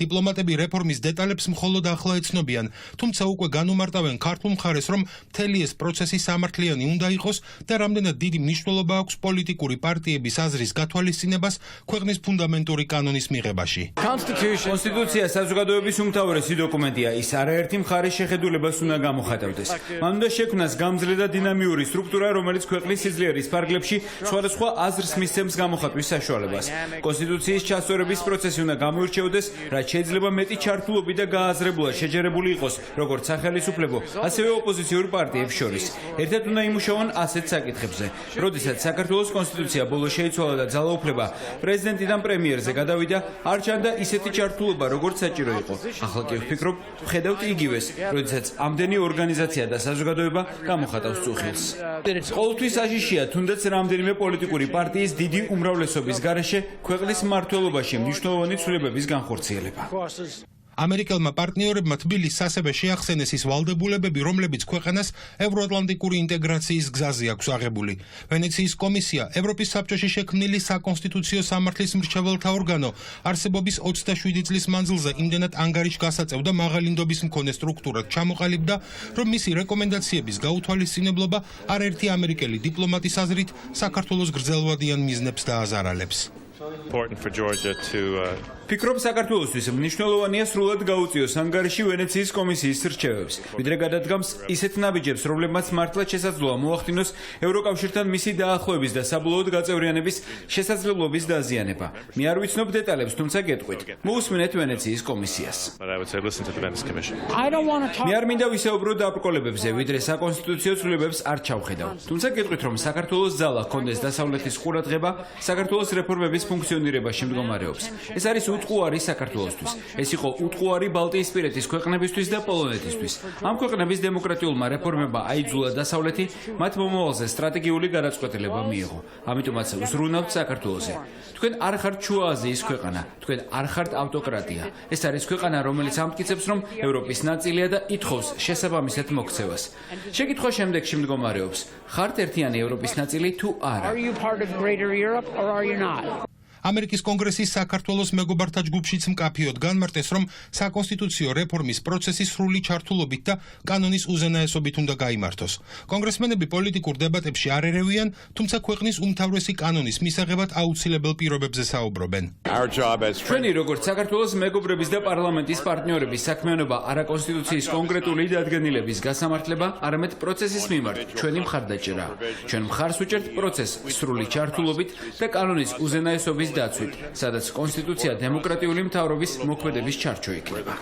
დიპლომატები რეფორმის დეტალებს მხოლოდ ახლა ეცნობიან, თუმცა უკვე განუმარტავენ ქართულ მხარეს, რომ მთელი ეს პროცესი სამართლიანი უნდა იყოს და რამდენად დიდი მნიშვნელობა აქვს პოლიტიკური პარტიების აზრის გათვალისწინებას ქვეყნის ფუნდამენტური კანონის მიღებაში. კონსტიტუცია საზოგადოების უმთავრესი დოკუმენტია, ის არაერთი მხარის შეხედულებას უნდა გამოხატავდეს. მან უნდა შექმნას გამძლე და დინამიური სტრუქტურა, რომელიც ქვეყნის სიძლიერის ფარგლებში სხვადასხვა აზრს მისცემს გამოხატვის საშუალებას. კონსტიტუციის ჩასწორების პროცესი უნდა გამოირჩეოდეს, რაც შეიძლება მეტი ჩართულობით და გააზრებულად შეჯერებული იყოს, როგორც სახელისუფლებო, ასევე ოპოზიციურ პარტიებს შორის. ერთად უნდა იმუშაონ ასეთ საკითხებზე. როდესაც საქართველოს კონსტიტუცია ბოლოს შეიცვალა და ძალაუფლება პრეზიდენტიდან პრემიერზე გადავიდა, არ ჩანდა ისეთი ჩართულობა, როგორც საჭირო იყო. ახლა კი ვფიქრობ, ვხედავთ იგივეს, როდესაც ამდენი ორგანიზაცია და საზოგადოება გამოხატავს წუხილს. ყოველთვის აშიშია, თუნდაც რამდენიმე პოლიტიკური პარტიის დიდი უმრავლესობის გარეშე ქვეყნის მმართველობაში მნიშვნელოვანი ცვლილებების განხორციელება. ამერიკელმა პარტნიორებმა თბილისს ასევე შეახსენეს ის ვალდებულებები, რომლებიც ქვეყანას ევროატლანტიკური ინტეგრაციის გზაზე აქვს აღებული. ვენეციის კომისია, ევროპის საბჭოში შექმნილი საკონსტიტუციო სამართლის მრჩეველთა ორგანო, არსებობის 27 წლის მანძილზე იმდენად ანგარიშ გასაწევ და მაღალინდობის მქონე სტრუქტურად ჩამოყალიბდა, რომ მისი რეკომენდაციების გაუთვალისწინებლობა არაერთი ამერიკელი დიპლომატის აზრით საქართველოს გრძელვადიან მიზნებს დააზარალებს. ფიქრობ, საქართველოსთვის მნიშვნელოვანია სრულად გაუწიოს ანგარიში ვენეციის კომისიის რჩევებს, ვიდრე გადადგამს ისეთ ნაბიჯებს, რომლებმაც მართლაც შესაძლოა მოახდინოს ევროკავშირთან მისი დაახლოების და საბოლოოდ გაწევრიანების შესაძლებლობის დაზიანება. მე არ ვიცნობ დეტალებს, თუმცა გეტყვით. მოусმინეთ ვენეციის კომისიას. მე არ მინდა ვისაუბრო დაბრკოლებებზე, ვიდრე საკონსტიტუციო ცვლილებებს არ ჩავხედავ. თუმცა გეტყვით, რომ საქართველოს ძალა ჰქონდეს დასავლეთის ყურადღება, საქართველოს რეფორმების ფუნქციონირება შემდგომარეობს. ეს არის უტყუარი საქართველოსთვის. ეს იყო უტყუარი ბალტიისპირეთის ქვეყნებისთვის და პოლონეთისთვის. ამ ქვეყნების დემოკრატიულმა რეფორმებმა აიძულა დასავლეთი, მათ მომავალზე სტრატეგიული გადაწყვეტილება მიიღო. ამიტომაც ვზრუნავთ საქართველოზე. თქვენ არ ხართ შუა აზიის ქვეყანა, თქვენ არ ხართ ავტოკრატია. ეს არის ქვეყანა, რომელიც ამტკიცებს, რომ ევროპის ნაწილია და ითხოვს შესაბამისად მოქცევას. შეკითხვა შემდეგში მდგომარეობს: ხართ ერთიანი ევროპის ნაწილი თუ არა? ამერიკის კონგრესის საქართველოს მეგობართა ჯგუფშიც მკაფიოდ განმარტეს, რომ საკონსტიტუციო რეფორმის პროცესი სრული ჩართულობით და კანონის უზენაესობით უნდა გაიმართოს. კონგრესმენები პოლიტიკურ დებატებში არ ერევიან, თუმცა ქვეყნის უმთავრესი კანონის მისაღებად აუცილებელ პირობებზე საუბრობენ. ჩვენი როგორც საქართველოს მეგობრების და პარლამენტის პარტნიორების საქმიანობა არა კონსტიტუციის კონკრეტული დადგენილების გასამართლება, არამედ პროცესის მიმართ ჩვენი მხარდაჭერა. ჩვენ მხარს ვუჭერთ პროცესს სრული ჩართულობით და კანონის უზენაესობის დაცვით, სადაც კონსტიტუცია დემოკრატიული მთავრობის მოქმედების ჩარჩო იქნება.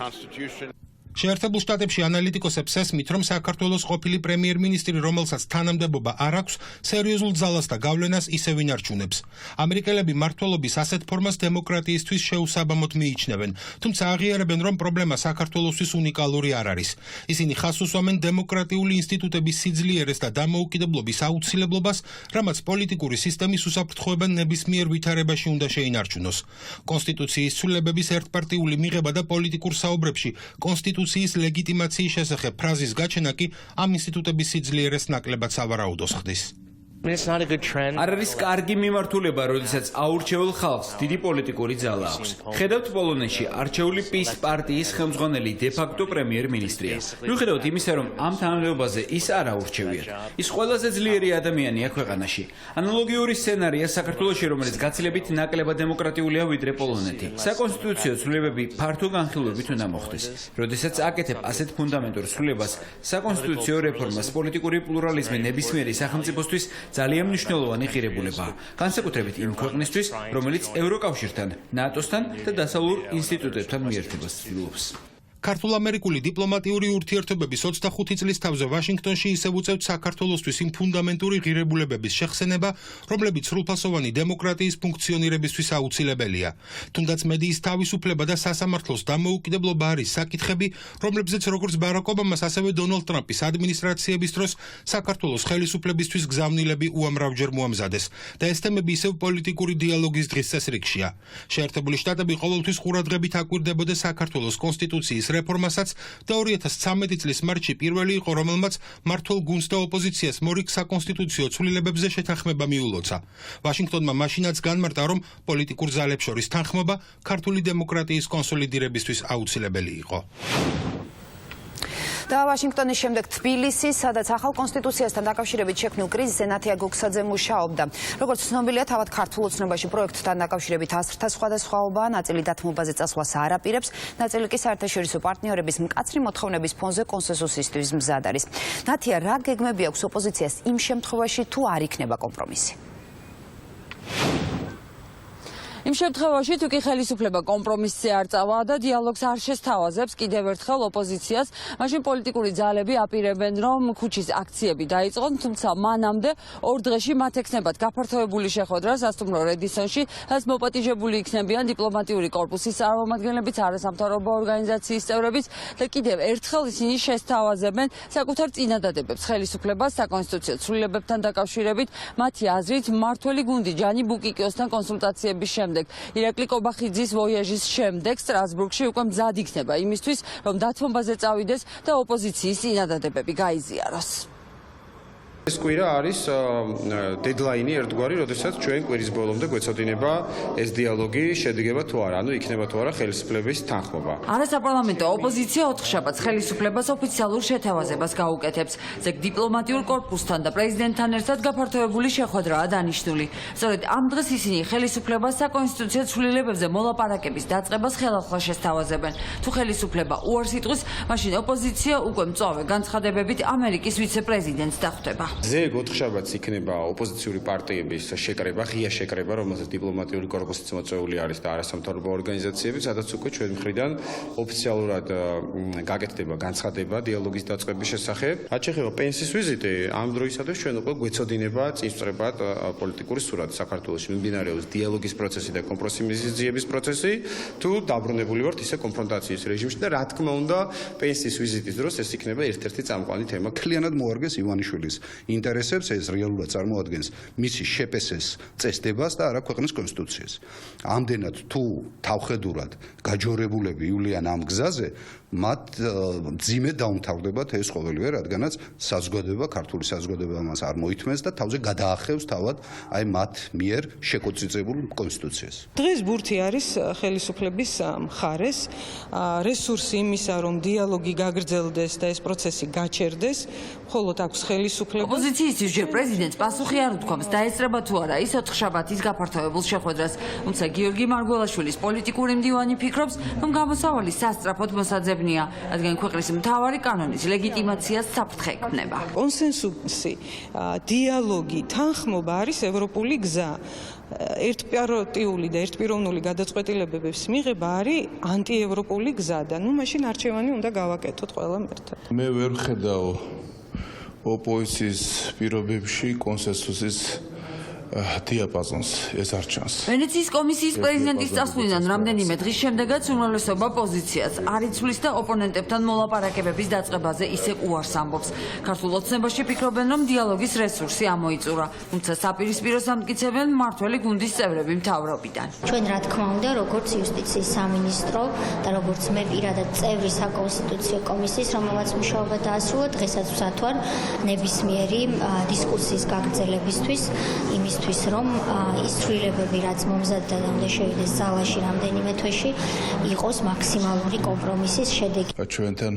შეერთებულ შტატებში ანალიტიკოსებს ესმით, რომ საქართველოს ყოფილი პრემიერ-მინისტრი, რომელსაც თანამდებობა არ აქვს, სერიოზულ ძალას და გავლენას ისევ ინარჩუნებს. ამერიკელები მმართველობის ასეთ ფორმას დემოკრატიისთვის შეუსაბამოდ მიიჩნევენ, თუმცა აღიარებენ, რომ პრობლემა საქართველოსთვის უნიკალური არ არის. ისინი ხაზს უსვამენ დემოკრატიული ინსტიტუტების სიძლიერეს და დამოუკიდებლობის აუცილებლობას, რამაც პოლიტიკური სისტემის უსაფრთხოებან ნებისმიერ ვითარებაში უნდა შეინარჩუნოს. კონსტიტუციის ცვლილებების ერთპარტიული მიღება და პოლიტიკურ საუბრებში კონსტიტუციის ლეგიტიმაციის შესახებ ფრაზის გაჩენა კი ამ ინსტიტუტების სიძლიერეს ნაკლებად სავარაუდოს ხდის. არ არის კარგი მიმართულება, როდესაც აურჩეულ ხალხს დიდი პოლიტიკური ძალა აქვს. ხედავთ პოლონეთში არჩეული PiS პარტიის ხელმძღვანელი დე-ფაქტო პრემიერ-მინისტრია. მიუხედავად იმისა, რომ ამ თანამდებობაზე ის არ აურჩევია. ის ყველაზე ძლიერი ადამიანია ქვეყანაში. ანალოგიური სცენარია საქართველოში, რომელიც გაცილებით ნაკლებად დემოკრატიულია ვიდრე პოლონეთი. საკონსტიტუციო ცვლილებები ფართო განხილვებით უნდა მოხდეს. როდესაც აკეთებ ასეთ ფუნდამენტურ ცვლილებას, საკონსტიტუციო რეფორმას პოლიტიკური პლურალიზმი ნებისმიერი სახელმწიფოსთვის ძალიან მნიშვნელოვანი ღირებულებაა, განსაკუთრებით იმ ქვეყნისთვის, რომელიც ევროკავშირთან, ნატოსთან და დასავლურ ინსტიტუტებთან მიერთებას ცდილობს. ქართულ-ამერიკული დიპლომატიური ურთიერთობების 25 წლის თავზე ვაშინგტონში ისევ უწევთ საქართველოსთვის იმ ფუნდამენტური ღირებულებების შეხსენება, რომლებიც სრულფასოვანი დემოკრატიის ფუნქციონირებისთვის აუცილებელია. თუნდაც მედიის თავისუფლება და სასამართლოს დამოუკიდებლობა არის საკითხები, რომლებზეც როგორც ბარაკ ობამას, ასევე დონალდ ტრამპის ადმინისტრაციების დროს საქართველოს ხელისუფლებისთვის გზავნილები უამრავჯერ მოამზადეს და ეს თემები ისევ პოლიტიკური დიალოგის დღის წესრიგშია. შეერთებული შტატები ყოველთვის ყურადღებით აკვირდებოდა საქართველოს კონსტიტუციის რეფორმასაც და 2013 წლის მარტში პირველი იყო, რომელმაც მმართველ გუნდს და ოპოზიციას მორიგ საკონსტიტუციო ცვლილებებზე შეთანხმება მიულოცა. ვაშინგტონმა მაშინაც განმარტა, რომ პოლიტიკურ ძალებს შორის თანხმობა ქართული დემოკრატიის კონსოლიდირებისთვის აუცილებელი იყო. და ვაშინგტონის შემდეგ თბილისი, სადაც ახალ კონსტიტუციასთან დაკავშირებით შექმნილ კრიზისზე ნათია გოგსაძე მუშაობდა. როგორც ცნობილია, თავად ქართულ ოცნებაში პროექტთან დაკავშირებით აზრთა სხვადასხვაობაა, ნაწილი დათმობაზე წასვლას არ აპირებს, ნაწილი კი საერთაშორისო პარტნიორების მკაცრი მოთხოვნების ფონზე კონსენსუსისთვის მზად არის. ნათია, რა გეგმები აქვს ოპოზიციას იმ შემთხვევაში, თუ არ იქნება კომპრომისი? იმ შემთხვევაში თუ კი ხელისუფლება კომპრომისზე არ წავა და დიალოგს არ შესთავაზებს კიდევ ერთხელ ოპოზიციას, მაშინ პოლიტიკური ძალები აპირებენ, რომ ქუჩის აქციები დაიწყონ, თუმცა მანამდე ორ დღეში მათ ექნებათ გაფართოებული შეხვედრა სასტუმრო რედისონში, რაც მოპატიჟებული იქნებიან დიპლომატიური კორპუსის წარმომადგენლებიც, არასამთავრობო ორგანიზაციის წევრებიც და კიდევ ერთხელ ისინი შესთავაზებენ საკუთარ წინადადებებს ხელისუფლებას საკონსტიტუციო ცვლილებებთან დაკავშირებით, მათი აზრით მმართველი გუნდი ჯანი ბუკიკიოსთან კონსულტაციების შემდეგ ირაკლი კობახიძის ვოიაჟის შემდეგ სტრასბურგში უკვე მზად იქნება იმისთვის, რომ დათმობაზე წავიდეს და ოპოზიციის წინადადებები გაიზიაროს. ეს კვირა არის დედლაინი ერთგვარი, როდესაც ჩვენ კვირის ბოლომდე გვეცოდინება ეს დიალოგი შედგება თუ არა, ანუ იქნება თუ არა ხელისუფლების თანხმობა. არასაპარლამენტო ოპოზიცია ოთხშაბათს ხელისუფლებას ოფიციალურ შეთავაზებას გაუკეთებს. ზეგ დიპლომატიურ კორპუსთან და პრეზიდენტთან ერთად გაფართოებული შეხვედრაა დანიშნული. სწორედ ამ დღეს ისინი ხელისუფლებას საკონსტიტუციო ცვლილებებზე მოლაპარაკების დაწყებას ხელახლა შესთავაზებენ. თუ ხელისუფლება უარს იტყვის, მაშინ ოპოზიცია უკვე მწვავე განცხადებებით ამერიკის ვიცე-პრეზიდენტს დახვდება. ზეგ ოთხშაბათს იქნება ოპოზიციური პარტიების შეკრება, ღია შეკრება, რომელსაც დიპლომატიური კორპუსიც მოწვეული არის და არასამთავრობო ორგანიზაციები, სადაც უკვე ჩვენ მხრიდან ოფიციალურად გაკეთდება განცხადება დიალოგის დაწყების შესახებ. რაც შეეხება პენსის ვიზიტი, ამ დროისათვის ჩვენ უკვე გვეცოდინება წინსწრებად პოლიტიკური სურათი საქართველოში მიმდინარეობს დიალოგის პროცესი და კომპრომისის ძიების პროცესი, თუ დაბრუნებული ვართ ისე კონფრონტაციის რეჟიმში და რა თქმა უნდა, პენსის ვიზიტის დროს ეს იქნება ერთ-ერთი წამყვანი თემა. Კლიანად მოარგეს ივანიშვილის ინტერესებს, ეს რეალურად წარმოადგენს მისი შეპესეს წესდებას და არა ქვეყნის კონსტიტუციას. ამდენად თუ თავხედურად გაჯორებულები ივლიან ამ გზაზე, მათ ძიმე დაუმთავრდებათ ეს ყოველივე, რადგანაც საზოგადოება, ქართული საზოგადოება მას არ მოითმენს და თავზე გადაახევს თავად აი მათ მიერ შეკოწიწებულ კონსტიტუციას. დღეს ბურთი არის ხელისუფლების მხარეს, რესურსი იმისა, რომ დიალოგი გაგრძელდეს და ეს პროცესი გაჩერდეს, მხოლოდ აქვს ხელისუფლებას. ოპოზიციისთვის ჯერ პრეზიდენტს პასუხი არ უთქვამს, დაესწრება თუ არა ის ოთხშაბათის გაფართოებულ შეხვედრას. თუმცა გიორგი მარგველაშვილის პოლიტიკური მდივანი ფიქრობს, რომ გამოსავალი სასწრაფოდ მოსაძებნია, რადგან ქვეყნის მთავარი კანონის ლეგიტიმაციას საფრთხე ექმნება. კონსენსუსი, დიალოგი, თანხმობა არის ევროპული გზა. ერთპარტიული და ერთპიროვნული გადაწყვეტილებების მიღება არის ანტიევროპული გზა და ნუ მაშინ არჩევანი უნდა გავაკეთოთ ყველამ ერთად. მე ვერ ხედავ ოპოზიციის პირობებში კონსენსუსის დიაპაზონს ეს არ ჩანს. ვენეციის კომისიის პრეზიდენტის წასვლიდან რამდენიმე დღის შემდეგაც უმრავლესობა პოზიციას არ იცვლის და ოპონენტებთან მოლაპარაკებების დაწყებაზე ისე უარს ამბობს. ქართულ ოცნებაში ფიქრობენ, რომ დიალოგის რესურსი ამოიწურა, თუმცა საპირისპირო ამტკიცებენ მმართველი გუნდის წევრები მთავრობიდან. ჩვენ რა თქმა უნდა, როგორც იუსტიციის სამინისტრო და როგორც მე პირადად წევრი საკონსტიტუციო კომისიის, რომელმაც მუშაობა დაასრულა, დღესაც ვსად ვარ ნებისმიერი დისკუსიის გაგრძელებისთვის, იმის რომ ის ცვლილებები, რაც მომზადდა და უნდა შევიდეს ზალაში რამდენიმე თვეში, იყოს მაქსიმალური კომპრომისის შედეგი. ჩვენთან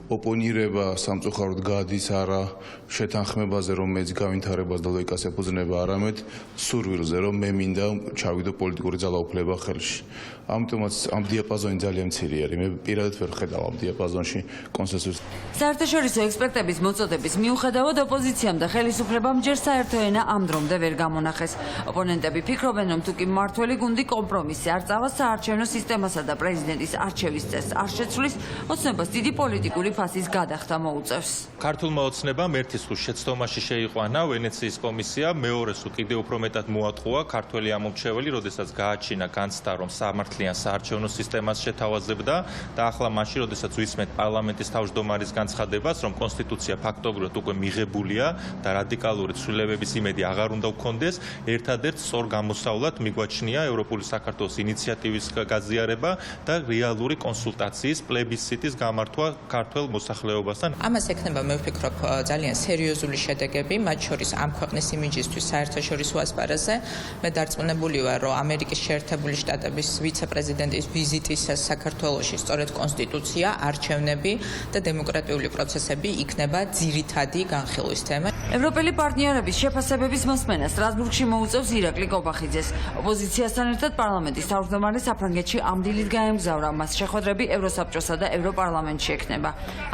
ოპონირება სამწუხაროდ გადის არა შეთანხმებაზე, რომ მეც გავითარებას და ლოიკას ეფუძნება, არამედ სურვილზე, რომ მე მინდა ჩავიდო პოლიტიკური ძალაუფლება ხელში. ამიტომაც ამ დიაპაზონი ძალიან მცირე არის. მე პირადად ვერ ხედავ ამ დიაპაზონში კონსენსუსს. საერთაშორისო ექსპერტების მოწოდების მიუხედავად ოპოზიციამ და ხელისუფლებამ ჯერ საერთო ენა ამ დრომდე ვერ გამონახეს. ოპონენტები ფიქრობენ, რომ თუკი მმართველი გუნდი კომპრომისზე არ წავა, საარჩევნო სისტემასა და პრეზიდენტის არჩევის წესს არ შეცვლის, ოცნებას დიდი პოლიტიკური ფასის გადახდა მოუწევს. ქართულმა ოცნებამ ერთის ხუს შეცდომაში შეიყვანა ვენეციის კომისია, მეორეს კიდევ უფრო მეტად მოატყუა ქართველი ამომრჩეველი, როდესაც გააჩინა განცდა, რომ სამართლიან საარჩევნო სისტემას შეთავაზებდა და ახლა მაშინ, როდესაც ვისმენთ პარლამენტის თავმჯდომარის განცხადებას, რომ კონსტიტუცია ფაქტობრივად უკვე მიღებულია და რადიკალური ცვლილებების იმედი აღარ უნდა გქონდეს, ერთადერთ სწორ გამოსავლად მიგვაჩნია ევროპული საქართველოს ინიციატივის გაზიარება და რეალური კონსულტაციის პლებისციტის გამართვა ქართველ მოსახლეობასთან. ამას ექნება მე ვფიქრობ ძალიან სერიოზული შედეგები, მათ შორის ამ ქვეყნის იმიჯისთვის საერთაშორისო ასპარეზზე. მე დარწმუნებული ვარ, რომ ამერიკის შეერთებული შტატების ვიცე-პრეზიდენტის ვიზიტის საქართველოში სწორედ კონსტიტუცია, არჩევნები და დემოკრატიული პროცესები იქნება ძირითადი განხილვის თემა. ევროპელი პარტნიორების შეფასებების მოსმენა სტრასბურგში მოუწევს ირაკლი კობახიძეს. ოპოზიციასთან ერთად პარლამენტის თავმჯდომარე საფრანგეთში ამ დილით გაემგზავრა. მას შეხვედრები ევროსაბჭოსა და ევროპარლამენტში ექნება.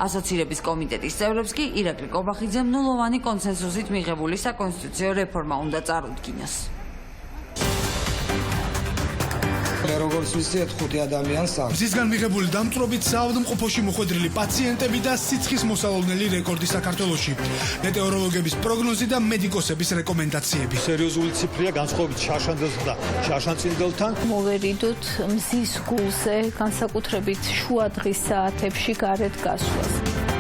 ასოცირების კომიტეტის წევრებს კი ირაკლი კობახიძემ ნულოვანი კონსენსუსით მიღებული საკონსტიტუციო რეფორმა უნდა წარუდგინოს. როგორც ვიცით, 5 ადამიანს აქვს. მზისგან მიღებული დამწვრობით საავადმყოფოში მოხვედრილი პაციენტები და სიცხის მოსალოდნელი რეკორდი საქართველოში. მეტეოროლოგების პროგნოზი და მედიკოსების რეკომენდაციები. სერიოზული ციფრია განსხვავებით შარშანძელს და შარშანწილდელთან. მოვერიდოთ მზის გულზე, განსაკუთრებით შუა დღის საათებში გარეთ გასვლას.